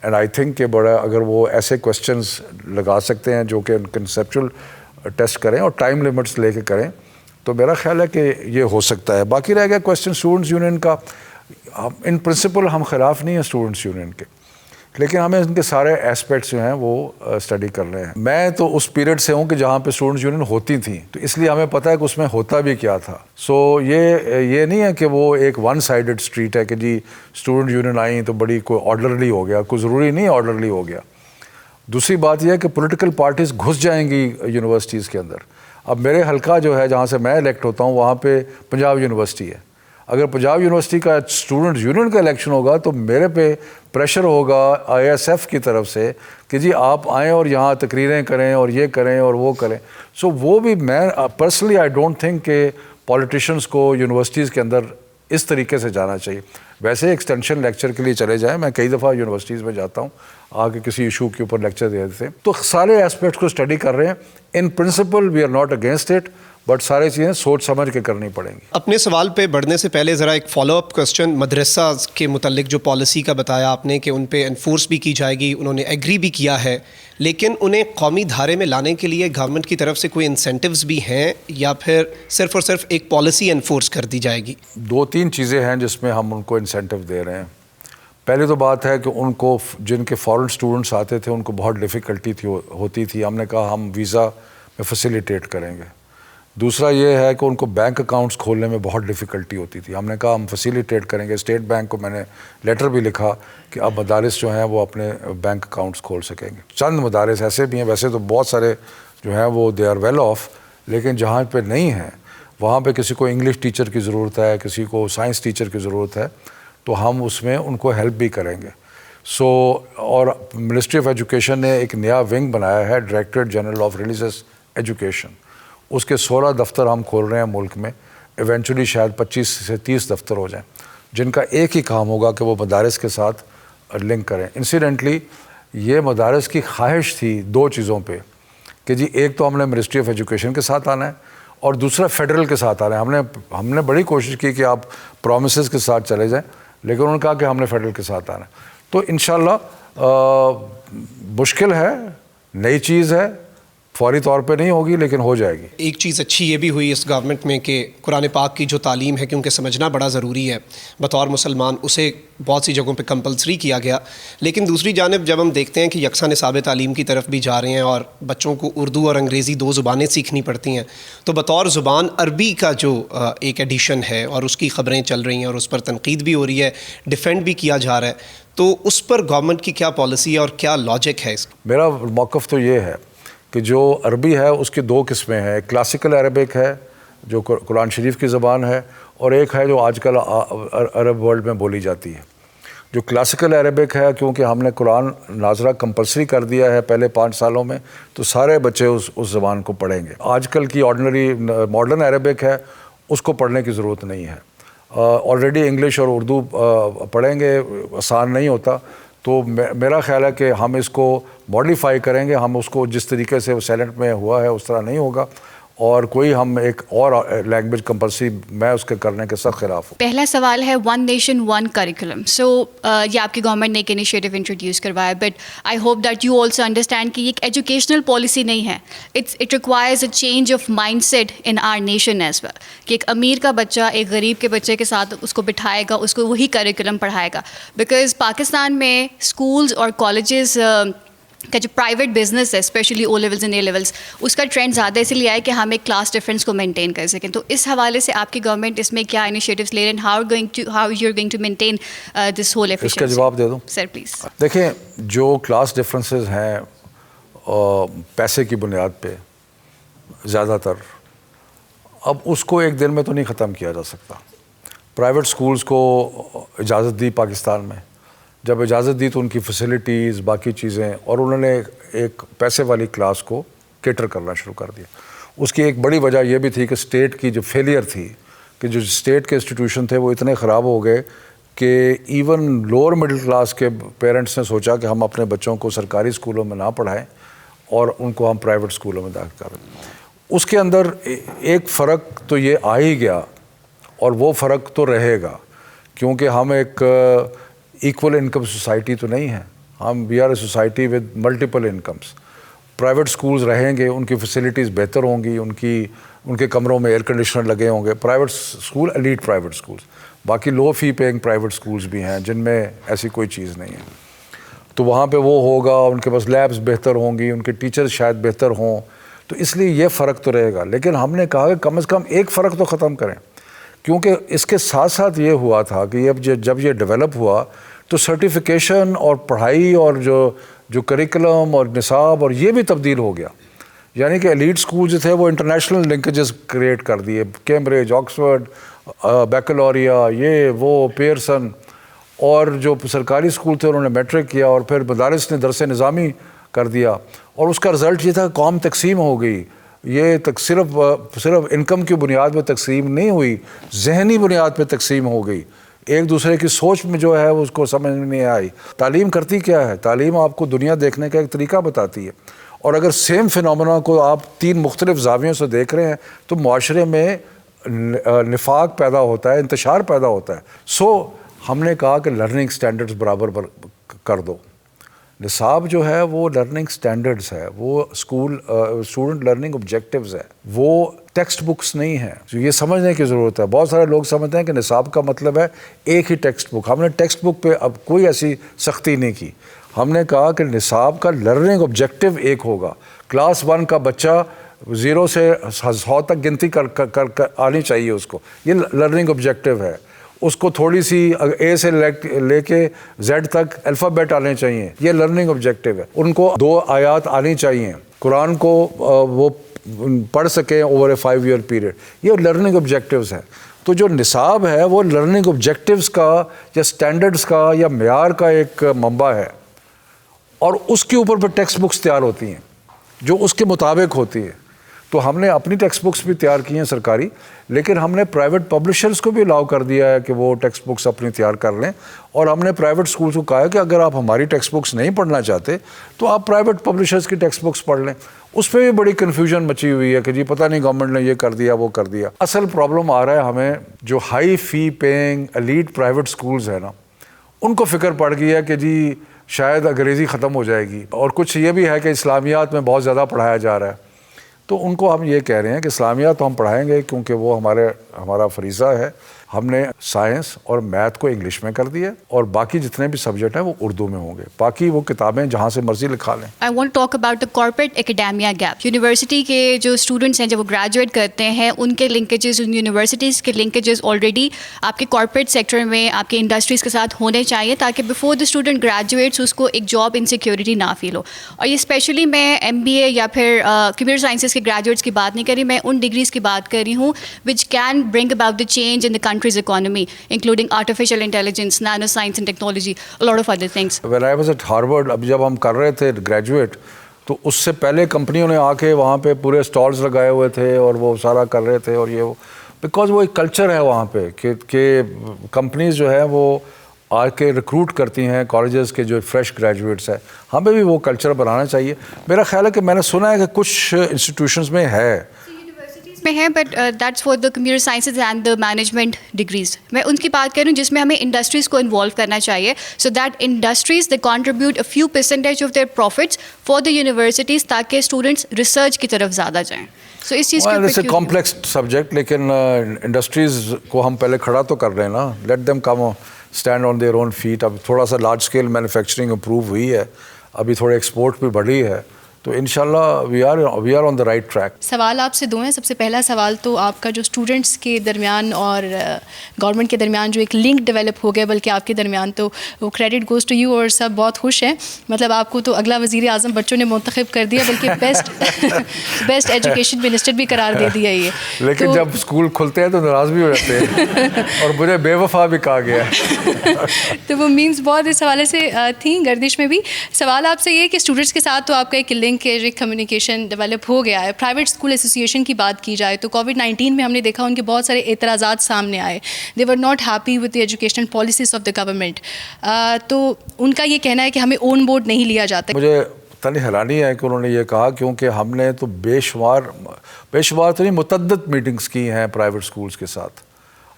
اینڈ آئی تھنک کہ بڑا اگر وہ ایسے کویسچنز لگا سکتے ہیں جو کہ کنسیپچول ٹیسٹ کریں اور ٹائم لمٹس لے کے کریں, تو میرا خیال ہے کہ یہ ہو سکتا ہے. باقی رہ گیا کویسچن اسٹوڈنٹس یونین کا. ان پرنسپل ہم خلاف نہیں ہیں اسٹوڈنٹس یونین کے, لیکن ہمیں ان کے سارے ایسپیکٹس جو ہیں وہ اسٹڈی کر رہے ہیں. میں تو اس پیریڈ سے ہوں کہ جہاں پہ اسٹوڈنٹس یونین ہوتی تھیں, تو اس لیے ہمیں پتہ ہے کہ اس میں ہوتا بھی کیا تھا. سو یہ نہیں ہے کہ وہ ایک ون سائیڈڈ اسٹریٹ ہے کہ جی اسٹوڈنٹ یونین آئیں تو بڑی کوئی آرڈرلی ہو گیا, کوئی ضروری نہیں آرڈرلی ہو گیا. دوسری بات یہ ہے کہ پولیٹیکل پارٹیز گھس جائیں گی یونیورسٹیز کے اندر. اب میرے حلقہ جو ہے جہاں سے میں الیکٹ ہوتا ہوں وہاں پہ پنجاب یونیورسٹی ہے. اگر پنجاب یونیورسٹی کا اسٹوڈنٹ یونین کا الیکشن ہوگا تو میرے پہ پریشر ہوگا ISF کی طرف سے کہ جی آپ آئیں اور یہاں تقریریں کریں اور یہ کریں اور وہ کریں. سو وہ بھی میں پرسنلی آئی ڈونٹ تھنک کہ پولیٹیشینس کو یونیورسٹیز کے اندر اس طریقے سے جانا چاہیے. ویسے ایکسٹینشن لیکچر کے لیے چلے جائیں, میں کئی دفعہ یونیورسٹیز میں جاتا ہوں, آ کے کسی ایشو کے اوپر لیکچر دے دیتے ہیں, تو سارے ایسپیکٹس کو اسٹڈی کر رہے ہیں. In principle we are not against it, but سارے چیزیں سوچ سمجھ کے کرنی پڑیں گی. اپنے سوال پہ بڑھنے سے پہلے ذرا ایک فالو اپ کوسچن, مدرسہ کے متعلق جو پالیسی کا بتایا آپ نے کہ ان پہ انفورس بھی کی جائے گی, انہوں نے ایگری بھی کیا ہے, لیکن انہیں قومی دھارے میں لانے کے لیے گورنمنٹ کی طرف سے کوئی انسینٹیوز بھی ہیں یا پھر صرف اور صرف ایک پالیسی انفورس کر دی جائے گی؟ 2-3 چیزیں ہیں جس میں ہم ان کو انسینٹیو دے رہے ہیں. پہلے تو بات ہے کہ ان کو جن کے فارن اسٹوڈنٹس آتے تھے ان کو بہت ڈیفیکلٹی ہوتی تھی, ہم نے کہا ہم ویزا میں فیسیلیٹیٹ کریں گے. دوسرا یہ ہے کہ ان کو بینک اکاؤنٹس کھولنے میں بہت ڈیفیکلٹی ہوتی تھی. ہم نے کہا ہم فیسیلیٹیٹ کریں گے. اسٹیٹ بینک کو میں نے لیٹر بھی لکھا کہ اب مدارس جو ہیں وہ اپنے بینک اکاؤنٹس کھول سکیں گے. چند مدارس ایسے بھی ہیں, ویسے تو بہت سارے جو ہیں وہ دے آر ویل آف, لیکن جہاں پہ نہیں ہیں وہاں پہ کسی کو انگلش ٹیچر کی ضرورت ہے, کسی کو سائنس ٹیچر کی ضرورت ہے, تو ہم اس میں ان کو ہیلپ بھی کریں گے. سو اور منسٹری آف ایجوکیشن نے ایک نیا ونگ بنایا ہے, directorate general of religious education. اس کے 16 دفتر ہم کھول رہے ہیں ملک میں. ایونچولی شاید 25 سے 30 دفتر ہو جائیں, جن کا ایک ہی کام ہوگا کہ وہ مدارس کے ساتھ لنک کریں. انسیڈنٹلی یہ مدارس کی خواہش تھی 2 چیزوں پہ کہ جی ایک تو ہم نے منسٹری آف ایجوکیشن کے ساتھ آنا ہے اور دوسرا فیڈرل کے ساتھ آنا ہے. ہم نے بڑی کوشش کی کہ آپ پرومسز کے ساتھ چلے جائیں, لیکن انہوں نے کہا کہ ہم نے فیڈرل کے ساتھ آنا ہے. تو انشاءاللہ مشکل ہے, نئی چیز ہے, فوری طور پہ نہیں ہوگی لیکن ہو جائے گی. ایک چیز اچھی یہ بھی ہوئی اس گورنمنٹ میں کہ قرآن پاک کی جو تعلیم ہے کیونکہ سمجھنا بڑا ضروری ہے بطور مسلمان, اسے بہت سی جگہوں پہ کمپلسری کیا گیا. لیکن دوسری جانب جب ہم دیکھتے ہیں کہ یکساں نصاب تعلیم کی طرف بھی جا رہے ہیں اور بچوں کو اردو اور انگریزی 2 زبانیں سیکھنی پڑتی ہیں, تو بطور زبان عربی کا جو ایک ایڈیشن ہے اور اس کی خبریں چل رہی ہیں اور اس پر تنقید بھی ہو رہی ہے, ڈیفینڈ بھی کیا جا رہا ہے, تو اس پر گورنمنٹ کی کیا پالیسی ہے اور کیا لاجک ہے اس کا؟ میرا موقف تو یہ ہے کہ جو عربی ہے اس کی 2 قسمیں ہیں. کلاسیکل عربک ہے جو قرآن شریف کی زبان ہے, اور ایک ہے جو آج کل عرب ورلڈ میں بولی جاتی ہے. جو کلاسیکل عربک ہے کیونکہ ہم نے قرآن ناظرہ کمپلسری کر دیا ہے پہلے 5 سالوں میں, تو سارے بچے اس زبان کو پڑھیں گے. آج کل کی آرڈنری ماڈرن عربک ہے اس کو پڑھنے کی ضرورت نہیں ہے. آلریڈی انگلش اور اردو پڑھیں گے, آسان نہیں ہوتا. تو میرا خیال ہے کہ ہم اس کو ماڈیفائی کریں گے. ہم اس کو جس طریقے سے وہ سیلنٹ میں ہوا ہے اس طرح نہیں ہوگا, اور کوئی ہم ایک اور لینگویج کمپلسری میں اس کے کرنے کے سخت خلاف ہوں. پہلا سوال ہے 1 نیشن 1 کریکولم. سو یہ آپ کی گورنمنٹ نے ایک انیشیٹو انٹروڈیوس کروایا, but I hope that you also understand کہ یہ ایک ایجوکیشنل پالیسی نہیں ہے. It requires a change of mind set in our nation as well, کہ ایک امیر کا بچہ ایک غریب کے بچے کے ساتھ اس کو بٹھائے گا, اس کو وہی کریکولم پڑھائے گا. بیکاز پاکستان میں اسکولز اور کالجز کا جو پرائیویٹ بزنس ہے, especially O levels and A levels, اس کا ٹرینڈ زیادہ اسی لیے آئے کہ ہم ایک کلاس ڈفرینس کو مینٹین کر سکیں. تو اس حوالے سے آپ کی گورنمنٹ اس میں کیا انیشیٹوز لے رہے ہیں, how you are going to maintain this whole efficiency? اس کا جواب دے دوں سر پلیز. دیکھیں, جو کلاس ڈفرینسز ہیں پیسے کی بنیاد پہ زیادہ تر, اب اس کو ایک دن میں تو نہیں ختم کیا جا سکتا. پرائیویٹ سکولز کو اجازت دی پاکستان میں, جب اجازت دی تو ان کی فیسلٹیز باقی چیزیں, اور انہوں نے ایک پیسے والی کلاس کو کیٹر کرنا شروع کر دیا. اس کی ایک بڑی وجہ یہ بھی تھی کہ اسٹیٹ کی جو فیلئر تھی, کہ جو اسٹیٹ کے انسٹیٹیوشن تھے وہ اتنے خراب ہو گئے کہ ایون لوور مڈل کلاس کے پیرنٹس نے سوچا کہ ہم اپنے بچوں کو سرکاری اسکولوں میں نہ پڑھائیں اور ان کو ہم پرائیویٹ اسکولوں میں داخل کریں. اس کے اندر ایک فرق تو یہ آ ہی گیا, اور وہ فرق تو رہے گا, کیونکہ ہم ایک ایکول انکم سوسائٹی تو نہیں ہے. ہم we are a society with multiple incomes. Private schools رہیں گے, ان کی فیسلٹیز بہتر ہوں گی, ان کے کمروں میں ایئر کنڈیشنر لگے ہوں گے. Private school elite private schools, باقی لو فی پیئنگ پرائیویٹ اسکولز بھی ہیں جن میں ایسی کوئی چیز نہیں ہے. تو وہاں پہ وہ ہوگا, ان کے پاس لیبس بہتر ہوں گی, ان کے ٹیچرز شاید بہتر ہوں, تو اس لیے یہ فرق تو رہے گا. لیکن ہم نے کہا کہ کم از کم ایک فرق تو ختم کریں, کیونکہ اس کے ساتھ ساتھ یہ ہوا تھا کہ جب یہ ڈیولپ ہوا تو سرٹیفیکیشن اور پڑھائی اور جو کریکلم اور نصاب اور یہ بھی تبدیل ہو گیا. یعنی کہ ایلیٹ اسکول جو تھے وہ انٹرنیشنل لنکیجز کریٹ کر دیے, کیمبرج, آکسفورڈ, بیکلوریا, یہ وہ پیئرسن, اور جو سرکاری اسکول تھے انہوں نے میٹرک کیا, اور پھر مدارس نے درس نظامی کر دیا, اور اس کا رزلٹ یہ تھا کہ قوم تقسیم ہو گئی. یہ صرف انکم کی بنیاد پہ تقسیم نہیں ہوئی, ذہنی بنیاد پہ تقسیم ہو گئی. ایک دوسرے کی سوچ میں جو ہے اس کو سمجھ میں نہیں آئی. تعلیم کرتی کیا ہے؟ تعلیم آپ کو دنیا دیکھنے کا ایک طریقہ بتاتی ہے, اور اگر سیم فینومینا کو آپ 3 مختلف زاویوں سے دیکھ رہے ہیں تو معاشرے میں نفاق پیدا ہوتا ہے, انتشار پیدا ہوتا ہے. سو ہم نے کہا کہ لرننگ سٹینڈرڈز برابر کر دو. نصاب جو ہے وہ لرننگ سٹینڈرڈز ہے, وہ اسٹوڈنٹ لرننگ آبجیکٹیوز ہے, وہ ٹیکسٹ بکس نہیں ہیں. یہ سمجھنے کی ضرورت ہے. بہت سارے لوگ سمجھتے ہیں کہ نصاب کا مطلب ہے ایک ہی ٹیکسٹ بک. ہم نے ٹیکسٹ بک پہ اب کوئی ایسی سختی نہیں کی. ہم نے کہا کہ نصاب کا لرننگ آبجیکٹیو ایک ہوگا. کلاس 1 کا بچہ 0 سے 100 تک گنتی کر آنی چاہیے اس کو. یہ لرننگ آبجیکٹیو ہے. اس کو تھوڑی سی اے سے لے کے زیڈ تک الفابیٹ آنے چاہیے. یہ لرننگ آبجیکٹیو ہے. ان کو 2 آیات آنی چاہیے. قرآن کو وہ پڑھ سکیں اوور اے 5 ایئر پیریڈ. یہ لرننگ آبجیکٹیوز ہیں. تو جو نصاب ہے وہ لرننگ آبجیکٹیوز کا یا سٹینڈرڈز کا یا معیار کا ایک منبع ہے, اور اس کے اوپر پھر ٹیکسٹ بکس تیار ہوتی ہیں جو اس کے مطابق ہوتی ہیں. تو ہم نے اپنی ٹیکسٹ بکس بھی تیار کی ہیں سرکاری, لیکن ہم نے پرائیویٹ پبلشرز کو بھی الاؤ کر دیا ہے کہ وہ ٹیکسٹ بکس اپنی تیار کر لیں, اور ہم نے پرائیویٹ اسکولس کو کہا ہے کہ اگر آپ ہماری ٹیکسٹ بکس نہیں پڑھنا چاہتے تو آپ پرائیویٹ پبلشرز کی ٹیکسٹ بکس پڑھ لیں. اس پہ بھی بڑی کنفیوژن مچی ہوئی ہے کہ جی پتہ نہیں گورنمنٹ نے یہ کر دیا وہ کر دیا. اصل پرابلم آ رہا ہے ہمیں جو ہائی فی پیئنگ ایلیٹ پرائیویٹ اسکولز ہیں نا, ان کو فکر پڑ گئی ہے کہ جی شاید انگریزی ختم ہو جائے گی, اور کچھ یہ بھی ہے کہ اسلامیات میں بہت زیادہ پڑھایا جا رہا ہے. تو ان کو ہم یہ کہہ رہے ہیں کہ اسلامیات تو ہم پڑھائیں گے کیونکہ وہ ہمارا فریضہ ہے. ہم نے سائنس اور میتھ کو انگلش میں کر دیا, اور باقی جتنے بھی سبجیکٹ ہیں وہ اردو میں ہوں گے. باقی وہ کتابیں جہاں سے مرضی لکھا لیں. I want talk about the corporate academia gap. University کے جو اسٹوڈنٹس ہیں جب وہ گریجویٹ کرتے ہیں, ان کے لنکیجز, ان یونیورسٹیز کے لنکیجز آلریڈی آپ کے کارپوریٹ سیکٹر میں آپ کے انڈسٹریز کے ساتھ ہونے چاہیے, تاکہ بفور دا اسٹوڈنٹ گریجویٹس اس کو ایک جاب انسیکیورٹی نہ فیل ہو. اور یہ اسپیشلی میں MBA یا پھر کمپیوٹر سائنسز کے گریجویٹس کی بات نہیں کر رہی, میں ان ڈگریز کی بات کر رہی ہوں which can bring about the change in the countries economy, including artificial intelligence, nanoscience and technology, a lot of other things. When I was at Harvard, اب جب ہم کر رہے تھے گریجویٹ, تو اس سے پہلے کمپنیوں نے آ کے وہاں پہ پورے اسٹالز لگائے ہوئے تھے اور وہ سارا کر رہے تھے, اور یہ وہ بیکاز وہ ایک کلچر ہے وہاں پہ کہ کمپنیز جو ہے وہ آ کے ریکروٹ کرتی ہیں کالجز کے جو فریش گریجویٹس ہیں. ہمیں بھی وہ کلچر بنانا چاہیے. میرا خیال ہے کہ میں نے سنا ہے کہ کچھ انسٹیٹیوشنز میں ہے میں ہے, but that's for the computer sciences and the management degrees. میں ان کی بات کر رہی ہوں جس میں ہمیں انڈسٹریز کو انوالو کرنا چاہیے, so that industries they contribute a few percentage of their profits for the universities, تاکہ اسٹوڈنٹس ریسرچ کی طرف زیادہ جائیں. سو اس چیز کے کمپلیکس سبجیکٹ, لیکن انڈسٹریز کو ہم پہلے کھڑا تو کر رہے ہیں نا. Let them come stand on their own feet. اب تھوڑا سا لارج اسکیل مینوفیکچرنگ امپروو ہوئی ہے, ابھی تھوڑے ایکسپورٹ بھی بڑھی ہے, تو انشاءاللہ we are on the right track. سوال آپ سے 2 ہیں. سب سے پہلا سوال تو آپ کا جو اسٹوڈنٹس کے درمیان اور گورنمنٹ کے درمیان جو ایک لنک ڈیولپ ہو گیا, بلکہ آپ کے درمیان, تو وہ کریڈٹ گوز ٹو یو, اور سب بہت خوش ہیں. مطلب آپ کو تو اگلا وزیر اعظم بچوں نے منتخب کر دیا, بلکہ بیسٹ ایجوکیشن منسٹر بھی قرار دے دیا یہ. لیکن جب اسکول کھلتے ہیں تو ناراض بھی ہو جاتے ہیں, اور مجھے بے وفا بھی کہا گیا. تو وہ میمز بہت اس حوالے سے تھیں گردش میں بھی. سوال آپ سے یہ کہ اسٹوڈنٹس کے ساتھ تو آپ کا ایک لنک ایک کمیونیکیشن ڈیولپ ہو گیا ہے. پرائیویٹ اسکول ایسوسیشن کی بات کی جائے تو کووڈ-19 میں ہم نے دیکھا ان کے بہت سارے اعتراضات سامنے آئے. They were not happy with the educational policies of the government. تو ان کا یہ کہنا ہے کہ ہمیں اون بورڈ نہیں لیا جاتا. مجھے تنی حیرانی ہے کہ انہوں نے یہ کہا, کیونکہ ہم نے تو بے شمار تو نہیں متعدد میٹنگز کی ہیں پرائیویٹ اسکولس کے ساتھ,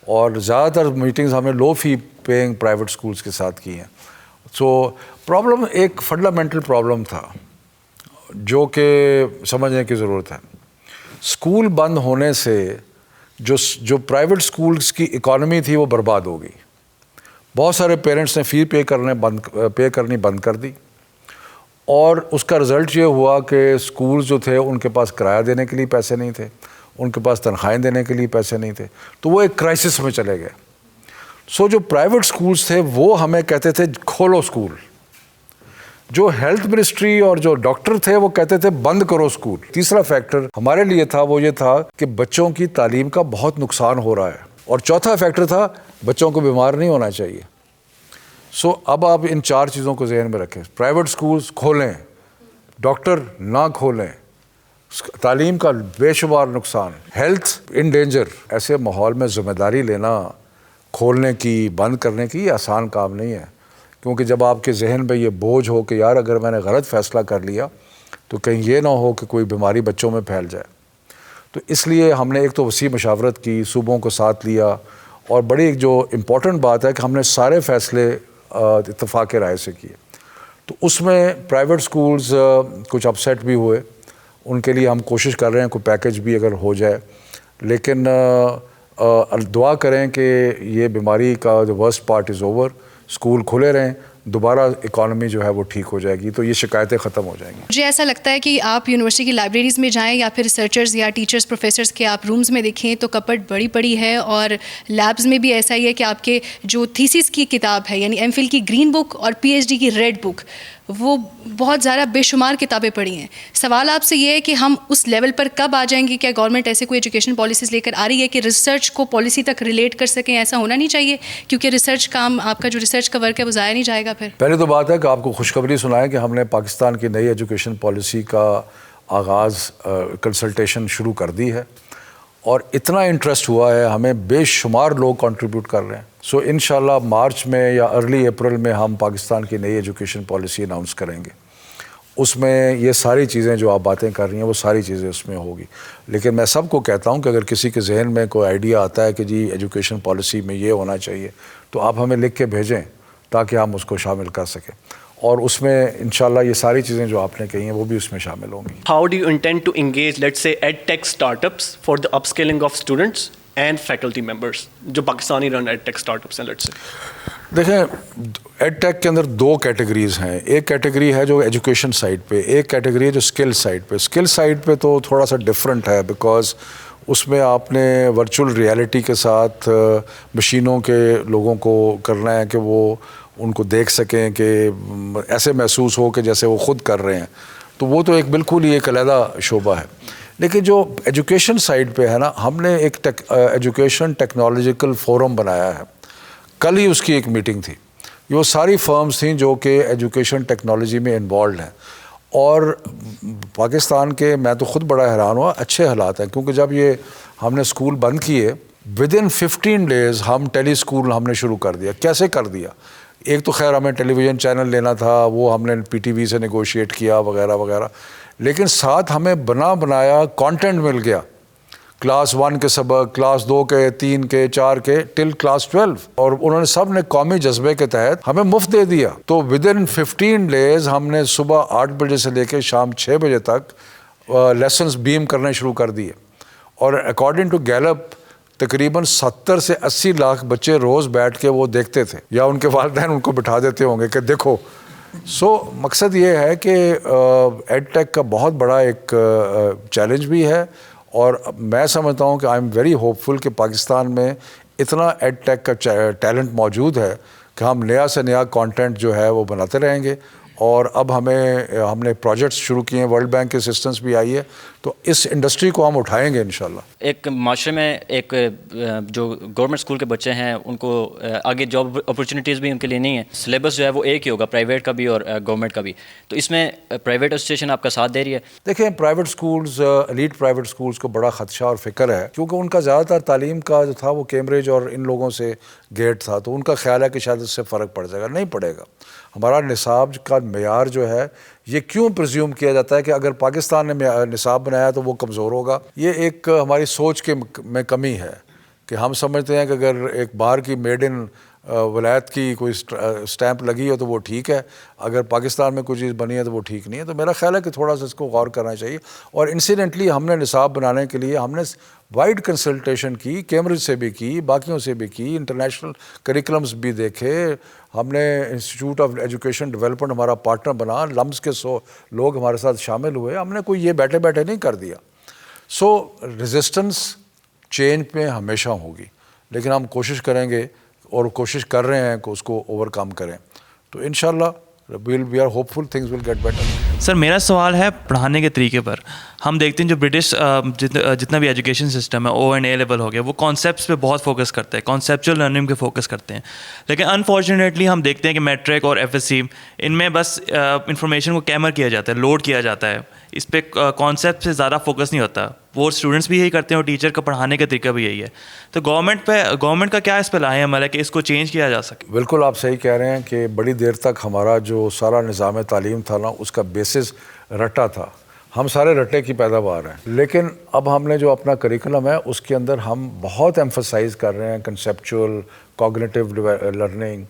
اور زیادہ تر میٹنگز ہم نے لو فی پیئنگ پرائیویٹ اسکولس کے ساتھ کی ہیں. سو پرابلم ایک فنڈامنٹل پرابلم تھا جو کہ سمجھنے کی ضرورت ہے. اسکول بند ہونے سے جو پرائیویٹ اسکولس کی اکانومی تھی وہ برباد ہو گئی. بہت سارے پیرنٹس نے فی پے کرنی بند کر دی, اور اس کا رزلٹ یہ ہوا کہ اسکولز جو تھے ان کے پاس کرایہ دینے کے لیے پیسے نہیں تھے, ان کے پاس تنخواہیں دینے کے لیے پیسے نہیں تھے, تو وہ ایک کرائسس میں چلے گئے. سو جو پرائیویٹ اسکولس تھے وہ ہمیں کہتے تھے کھولو اسکول. جو ہیلتھ منسٹری اور جو ڈاکٹر تھے وہ کہتے تھے بند کرو اسکول. تیسرا فیکٹر ہمارے لیے تھا وہ یہ تھا کہ بچوں کی تعلیم کا بہت نقصان ہو رہا ہے, اور چوتھا فیکٹر تھا بچوں کو بیمار نہیں ہونا چاہیے. سو اب آپ ان 4 چیزوں کو ذہن میں رکھیں. پرائیویٹ اسکولز کھولیں, ڈاکٹر نہ کھولیں, تعلیم کا بے شمار نقصان, ہیلتھ ان ڈینجر. ایسے ماحول میں ذمہ داری لینا کھولنے کی بند کرنے کی یہ آسان کام نہیں ہے, کیونکہ جب آپ کے ذہن میں یہ بوجھ ہو کہ یار اگر میں نے غلط فیصلہ کر لیا تو کہیں یہ نہ ہو کہ کوئی بیماری بچوں میں پھیل جائے. تو اس لیے ہم نے ایک تو وسیع مشاورت کی, صوبوں کو ساتھ لیا, اور بڑی ایک جو امپورٹنٹ بات ہے کہ ہم نے سارے فیصلے اتفاق رائے سے کیے. تو اس میں پرائیویٹ سکولز کچھ اپسیٹ بھی ہوئے, ان کے لیے ہم کوشش کر رہے ہیں کوئی پیکج بھی اگر ہو جائے, لیکن دعا کریں کہ یہ بیماری کا جو worst part is over, school کھلے رہیں, دوبارہ اکانومی جو ہے وہ ٹھیک ہو جائے گی, تو یہ شکایتیں ختم ہو جائیں گی. مجھے ایسا لگتا ہے کہ آپ یونیورسٹی کی لائبریریز میں جائیں یا پھر ریسرچرز یا ٹیچرز پروفیسرز کے آپ رومز میں دیکھیں تو کپبورڈ بڑی پڑی ہے, اور لیبز میں بھی ایسا ہی ہے کہ آپ کے جو تھیسس کی کتاب ہے یعنی ایم فل کی گرین بک اور پی ایچ ڈی کی ریڈ بک, وہ بہت زیادہ بے شمار کتابیں پڑھی ہیں. سوال آپ سے یہ ہے کہ ہم اس لیول پر کب آ جائیں گے, کیا گورنمنٹ ایسے کوئی ایجوکیشن پالیسیز لے کر آ رہی ہے کہ ریسرچ کو پالیسی تک ریلیٹ کر سکیں؟ ایسا ہونا نہیں چاہیے, کیونکہ ریسرچ کام آپ کا جو ریسرچ کا ورک ہے وہ ضائع نہیں جائے گا. پھر پہلے تو بات ہے کہ آپ کو خوشخبری سنائیں کہ ہم نے پاکستان کی نئی ایجوکیشن پالیسی کا آغاز کنسلٹیشن شروع کر دی ہے, اور اتنا انٹرسٹ ہوا ہے, ہمیں بے شمار لوگ کنٹریبیوٹ کر رہے ہیں. سو انشاءاللہ مارچ میں یا ارلی اپریل میں ہم پاکستان کی نئی ایجوکیشن پالیسی اناؤنس کریں گے. اس میں یہ ساری چیزیں جو آپ باتیں کر رہی ہیں وہ ساری چیزیں اس میں ہوگی. لیکن میں سب کو کہتا ہوں کہ اگر کسی کے ذہن میں کوئی آئیڈیا آتا ہے کہ جی ایجوکیشن پالیسی میں یہ ہونا چاہیے, تو آپ ہمیں لکھ کے بھیجیں تاکہ ہم اس کو شامل کر سکیں, اور اس میں انشاءاللہ یہ ساری چیزیں جو آپ نے کہی ہیں وہ بھی اس میں شامل ہوں گی. How do you intend to engage, let's say, EdTech startups for the upskilling of students and faculty members, جو پاکستانی رن EdTech startups ہیں let's say؟ دیکھیں ایڈ ٹیک کے اندر دو کیٹیگریز ہیں. ایک کیٹیگری ہے جو ایجوکیشن سائڈ پہ, ایک کیٹیگری ہے جو اسکل سائڈ پہ. اسکل سائڈ پہ تو تھوڑا سا ڈفرینٹ ہے, بیکاز اس میں آپ نے ورچوئل ریالٹی کے ساتھ مشینوں کے لوگوں کو کرنا ہے کہ وہ ان کو دیکھ سکیں, کہ ایسے محسوس ہو کہ جیسے وہ خود کر رہے ہیں. تو وہ تو ایک بالکل ہی ایک علیحدہ شعبہ ہے. لیکن جو ایجوکیشن سائڈ پہ ہے نا, ہم نے ایک ایجوکیشن ٹیکنالوجیکل فورم بنایا ہے. کل ہی اس کی ایک میٹنگ تھی. یہ وہ ساری فرمز تھیں جو کہ ایجوکیشن ٹیکنالوجی میں انوالوڈ ہیں, اور پاکستان کے, میں تو خود بڑا حیران ہوا, اچھے حالات ہیں. کیونکہ جب یہ ہم نے اسکول بند کیے, ودن 15 days ہم ٹیلی اسکول ہم نے شروع کر دیا. کیسے کر دیا؟ ایک تو خیر ہمیں ٹیلی ویژن چینل لینا تھا, وہ ہم نے پی ٹی وی سے نیگوشیٹ کیا وغیرہ وغیرہ, لیکن ساتھ ہمیں بنایا کانٹینٹ مل گیا. کلاس 1 کے سبق, کلاس 2 کے, 3 کے, 4 کے, ٹل کلاس 12, اور انہوں نے سب نے قومی جذبے کے تحت ہمیں مفت دے دیا. تو ودن 15 days ہم نے صبح 8 بجے سے لے کے شام 6 بجے تک لیسنز بیم کرنے شروع کر دیے. اور اکارڈنگ ٹو گیلپ تقریباً 70 سے 80 لاکھ بچے روز بیٹھ کے وہ دیکھتے تھے, یا ان کے والدین ان کو بٹھا دیتے ہوں گے کہ دیکھو. سو مقصد یہ ہے کہ ایڈ ٹیک کا بہت بڑا ایک چیلنج بھی ہے, اور میں سمجھتا ہوں کہ آئی ایم ویری ہوپ فل کہ پاکستان میں اتنا ایڈ ٹیک کا ٹیلنٹ موجود ہے کہ ہم نیا سے نیا کانٹینٹ جو ہے وہ بناتے رہیں گے. اور اب ہم نے پروجیکٹس شروع کیے ہیں, ورلڈ بینک کی اسسٹنس بھی آئی ہے, تو اس انڈسٹری کو ہم اٹھائیں گے انشاءاللہ. ایک معاشرے میں ایک جو گورنمنٹ اسکول کے بچے ہیں ان کو آگے جاب اپرچونیٹیز بھی ان کے لیے نہیں ہیں. سلیبس جو ہے وہ ایک ہی ہوگا, پرائیویٹ کا بھی اور گورنمنٹ کا بھی. تو اس میں پرائیویٹ ایسوسیشن آپ کا ساتھ دے رہی ہے؟ دیکھیں private schools, elite private schools کو بڑا خدشہ اور فکر ہے, کیونکہ ان کا زیادہ تر تعلیم کا جو تھا وہ کیمبرج اور ان لوگوں سے گیٹ تھا. تو ان کا خیال ہے کہ شاید اس سے فرق پڑ جائے گا. نہیں پڑے گا. ہمارا نصاب کا معیار جو ہے, یہ کیوں پرزیوم کیا جاتا ہے کہ اگر پاکستان نے نصاب بنایا تو وہ کمزور ہوگا؟ یہ ایک ہماری سوچ میں کمی ہے کہ ہم سمجھتے ہیں کہ اگر ایک باہر کی میڈ ان ولایت کی کوئی سٹیمپ لگی ہے تو وہ ٹھیک ہے, اگر پاکستان میں کوئی چیز بنی ہے تو وہ ٹھیک نہیں ہے. تو میرا خیال ہے کہ تھوڑا سا اس کو غور کرنا چاہیے. اور انسیڈنٹلی ہم نے نصاب بنانے کے لیے ہم نے وائڈ کنسلٹیشن کی, کیمبرج سے بھی کی, باقیوں سے بھی کی, انٹرنیشنل کریکولمز بھی دیکھے. ہم نے انسٹیٹیوٹ آف ایجوکیشن ڈیولپمنٹ ہمارا پارٹنر بنا, لمز کے 100 لوگ ہمارے ساتھ شامل ہوئے. ہم نے کوئی یہ بیٹھے بیٹھے نہیں کر دیا. سو ریزسٹنس چینج پہ ہمیشہ ہوگی, لیکن ہم کوشش کریں گے اور کوشش کر رہے ہیں کہ اس کو اوور کم کریں. تو انشاءاللہ we are hopeful things will get better. Sir میرا سوال ہے پڑھانے کے طریقے پر. ہم دیکھتے ہیں جو برٹش جتنا بھی ایجوکیشن سسٹم ہے, او اینڈ اے لیول ہو گیا, وہ کانسیپٹس پہ بہت فوکس کرتے ہیں, کانسیپچل لرننگ پہ فوکس کرتے ہیں. لیکن انفارچونیٹلی ہم دیکھتے ہیں کہ میٹرک اور ایف ایس سی ان میں بس انفارمیشن کو کیمر کیا جاتا ہے, لوڈ کیا جاتا ہے, اس پہ کانسیپٹ سے زیادہ فوکس نہیں ہوتا. وہ اسٹوڈنٹس بھی یہی کرتے ہیں اور ٹیچر کا پڑھانے کا طریقہ بھی یہی ہے. تو گورنمنٹ کا کیا اس پہ لاہے عمل ہے کہ اس کو چینج کیا جا سکے؟ بالکل آپ صحیح کہہ رہے ہیں کہ بڑی دیر تک ہمارا جو سارا نظام تعلیم تھا نا, اس کا بیسس رٹا تھا. ہم سارے رٹے کی پیداوار ہیں. لیکن اب ہم نے جو اپنا کریکولم ہے اس کے اندر ہم بہت ایمفسائز کر رہے ہیں کنسیپچول کوگنیٹیو لرننگ,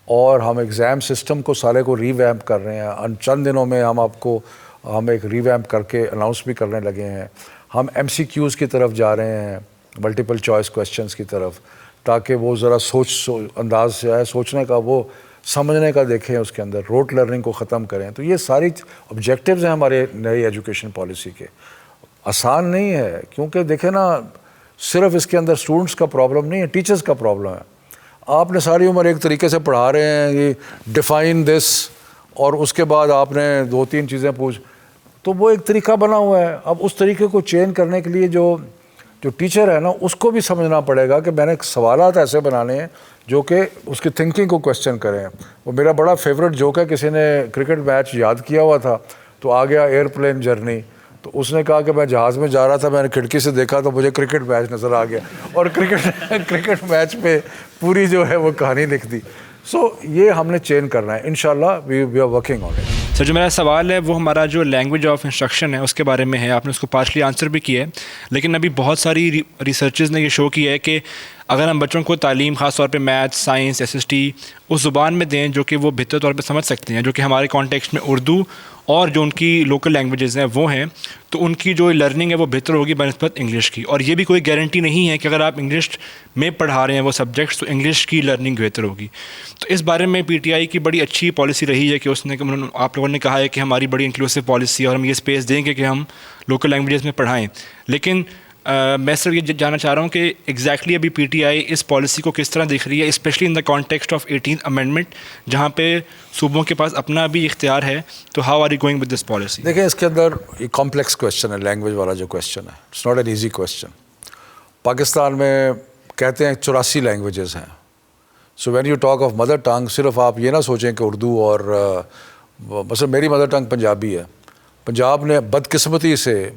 اور ہم ایگزام سسٹم کو سارے کو ری ویمپ کر رہے ہیں. چند دنوں میں ہم ایک ری ویمپ کر کے اناؤنس بھی کرنے لگے ہیں. ہم ایم سی کیوز کی طرف جا رہے ہیں, ملٹیپل چوائس کویسچنس کی طرف, تاکہ وہ ذرا انداز سے آئے, سوچنے کا وہ سمجھنے کا دیکھیں اس کے اندر، روٹ لرننگ کو ختم کریں. تو یہ ساری آبجیکٹیوز ہیں ہمارے نئی ایجوکیشن پالیسی کے. آسان نہیں ہے کیونکہ دیکھیں نا، صرف اس کے اندر اسٹوڈنٹس کا پرابلم نہیں ہے، ٹیچرز کا پرابلم ہے. آپ نے ساری عمر ایک طریقے سے پڑھا رہے ہیں کہ ڈیفائن دس، اور اس کے بعد آپ نے 2-3 چیزیں پوچھ، تو وہ ایک طریقہ بنا ہوا ہے. اب اس طریقے کو چینج کرنے کے لیے جو ٹیچر ہے نا، اس کو بھی سمجھنا پڑے گا کہ میں نے سوالات ایسے بنانے ہیں جو کہ اس کی تھنکنگ کو کویسچن کریں. وہ میرا بڑا فیوریٹ جوک ہے، کسی نے کرکٹ میچ یاد کیا ہوا تھا تو آ گیا ایئرپلین جرنی، تو اس نے کہا کہ میں جہاز میں جا رہا تھا، میں نے کھڑکی سے دیکھا تو مجھے کرکٹ میچ نظر آ گیا، اور کرکٹ میچ پہ پوری جو ہے وہ کہانی لکھ دی. سو یہ ہم نے چینج کرنا ہے انشاءاللہ، we are working on it. Sir جو میرا سوال ہے وہ ہمارا جو لینگویج آف انسٹرکشن ہے اس کے بارے میں ہے. آپ نے اس کو پارشلی آنسر بھی کیا ہے، لیکن ابھی بہت ساری ریسرچز نے یہ شو کیا ہے کہ اگر ہم بچوں کو تعلیم خاص طور پہ میتھس، سائنس، SST اس زبان میں دیں جو کہ وہ بہتر طور پہ سمجھ سکتے ہیں، جو کہ ہمارے کانٹیکسٹ میں اردو اور جو ان کی لوکل لینگویجز ہیں وہ ہیں، تو ان کی جو لرننگ ہے وہ بہتر ہوگی بنسبت انگلش کی. اور یہ بھی کوئی گارنٹی نہیں ہے کہ اگر آپ انگلش میں پڑھا رہے ہیں وہ سبجیکٹس تو انگلش کی لرننگ بہتر ہوگی. تو اس بارے میں PTI کی بڑی اچھی پالیسی رہی ہے کہ اس نے آپ لوگوں نے کہا ہے کہ ہماری بڑی انکلوسیو پالیسی ہے اور ہم یہ اسپیس دیں گے کہ ہم لوکل لینگویجز میں پڑھائیں. لیکن میں صرف یہ جاننا چاہ رہا ہوں کہ ایگزیکٹلی ابھی PTI اس پالیسی کو کس طرح دیکھ رہی ہے، especially in the context of 18th amendment جہاں پہ صوبوں کے پاس اپنا بھی اختیار ہے. تو how are you going with this policy? دیکھیں اس کے اندر یہ کمپلیکس کویشچن ہے، لینگویج والا جو کویشچن ہے، it's not an easy question. Pakistan میں کہتے ہیں 84 لینگویجز ہیں. So when you talk of mother tongue, صرف آپ یہ نہ سوچیں کہ اردو اور مثلا میری مدر ٹنگ پنجابی ہے. پنجاب نے بدقسمتی سے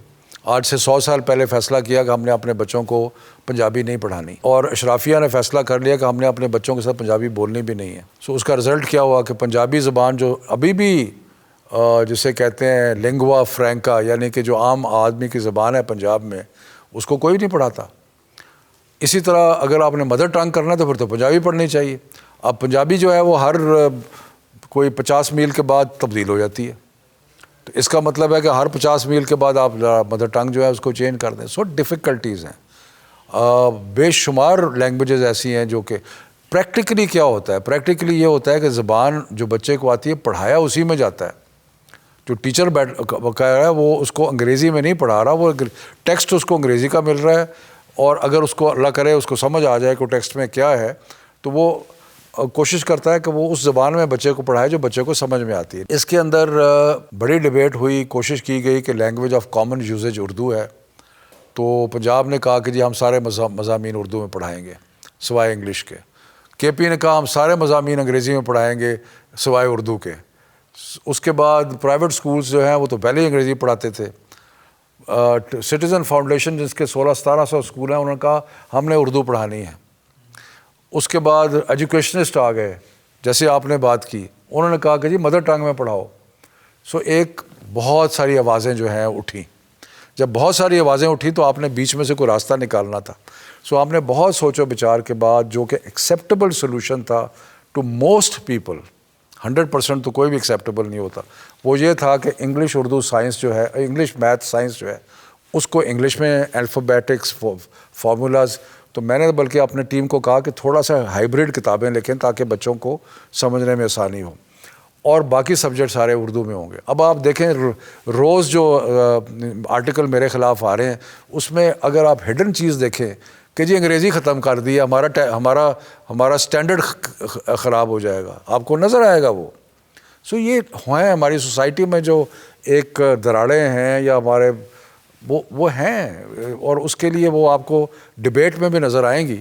آج سے 100 سال پہلے فیصلہ کیا کہ ہم نے اپنے بچوں کو پنجابی نہیں پڑھانی، اور اشرافیہ نے فیصلہ کر لیا کہ ہم نے اپنے بچوں کے ساتھ پنجابی بولنی بھی نہیں ہے. سو اس کا رزلٹ کیا ہوا کہ پنجابی زبان جو ابھی بھی جسے کہتے ہیں لنگوا فرینکا، یعنی کہ جو عام آدمی کی زبان ہے پنجاب میں، اس کو کوئی نہیں پڑھاتا. اسی طرح اگر آپ نے مدر ٹنگ کرنا ہے تو پھر تو پنجابی پڑھنی چاہیے. اب پنجابی جو ہے وہ ہر کوئی 50 میل کے بعد تبدیل ہو جاتی ہے. تو اس کا مطلب ہے کہ ہر 50 میل کے بعد آپ مدر ٹنگ جو ہے اس کو چینج کر دیں. سو ڈیفیکلٹیز ہیں. بے شمار لینگویجز ایسی ہیں جو کہ پریکٹیکلی کیا ہوتا ہے، پریکٹیکلی یہ ہوتا ہے کہ زبان جو بچے کو آتی ہے پڑھایا اسی میں جاتا ہے. جو ٹیچر کہہ رہا ہے وہ اس کو انگریزی میں نہیں پڑھا رہا، وہ ٹیکسٹ اس کو انگریزی کا مل رہا ہے، اور اگر اس کو اللہ کرے اس کو سمجھ آ جائے کہ ٹیکسٹ میں کیا ہے تو وہ کوشش کرتا ہے کہ وہ اس زبان میں بچے کو پڑھائے جو بچے کو سمجھ میں آتی ہے. اس کے اندر بڑی ڈیبیٹ ہوئی، کوشش کی گئی کہ language of common usage Urdu ہے. تو پنجاب نے کہا کہ جی ہم سارے مضامین اردو میں پڑھائیں گے سوائے انگلش کے. KP نے کہا ہم سارے مضامین انگریزی میں پڑھائیں گے سوائے اردو کے. اس کے بعد پرائیویٹ سکولز جو ہیں وہ تو پہلے ہی انگریزی پڑھاتے تھے. سٹیزن فاؤنڈیشن جس کے 1600-1700 سکول ہیں، انہوں نے کہا ہم نے اردو پڑھانی ہے. اس کے بعد ایجوکیشنسٹ آ گئے، جیسے آپ نے بات کی، انہوں نے کہا کہ جی مدر ٹنگ میں پڑھاؤ. سو ایک بہت ساری آوازیں جو ہیں اٹھیں. جب بہت ساری آوازیں اٹھیں تو آپ نے بیچ میں سے کوئی راستہ نکالنا تھا. سو آپ نے بہت سوچ و بچار کے بعد جو کہ ایکسیپٹیبل سولوشن تھا ٹو موسٹ پیپل، 100% تو کوئی بھی ایکسیپٹیبل نہیں ہوتا، وہ یہ تھا کہ انگلش اردو سائنس جو ہے، انگلش میتھ سائنس جو ہے اس کو انگلش میں الفابیٹکس فارمولاز. تو میں نے بلکہ اپنے ٹیم کو کہا کہ تھوڑا سا ہائبریڈ کتابیں لکھیں تاکہ بچوں کو سمجھنے میں آسانی ہو، اور باقی سبجیکٹ سارے اردو میں ہوں گے. اب آپ دیکھیں روز جو آرٹیکل میرے خلاف آ رہے ہیں اس میں اگر آپ ہڈن چیز دیکھیں کہ جی انگریزی ختم کر دی، ہمارا سٹینڈرڈ خراب ہو جائے گا، آپ کو نظر آئے گا وہ. سو یہ ہیں ہماری سوسائٹی میں جو ایک دراڑیں ہیں یا ہمارے وہ ہیں، اور اس کے لیے وہ آپ کو ڈبیٹ میں بھی نظر آئیں گی.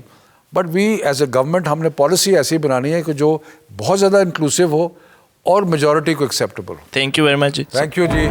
But we as a government ہم نے پالیسی ایسی بنانی ہے کہ جو بہت زیادہ انکلوسیو ہو اور میجورٹی کو ایکسیپٹیبل ہو. Thank you very much. Thank you G.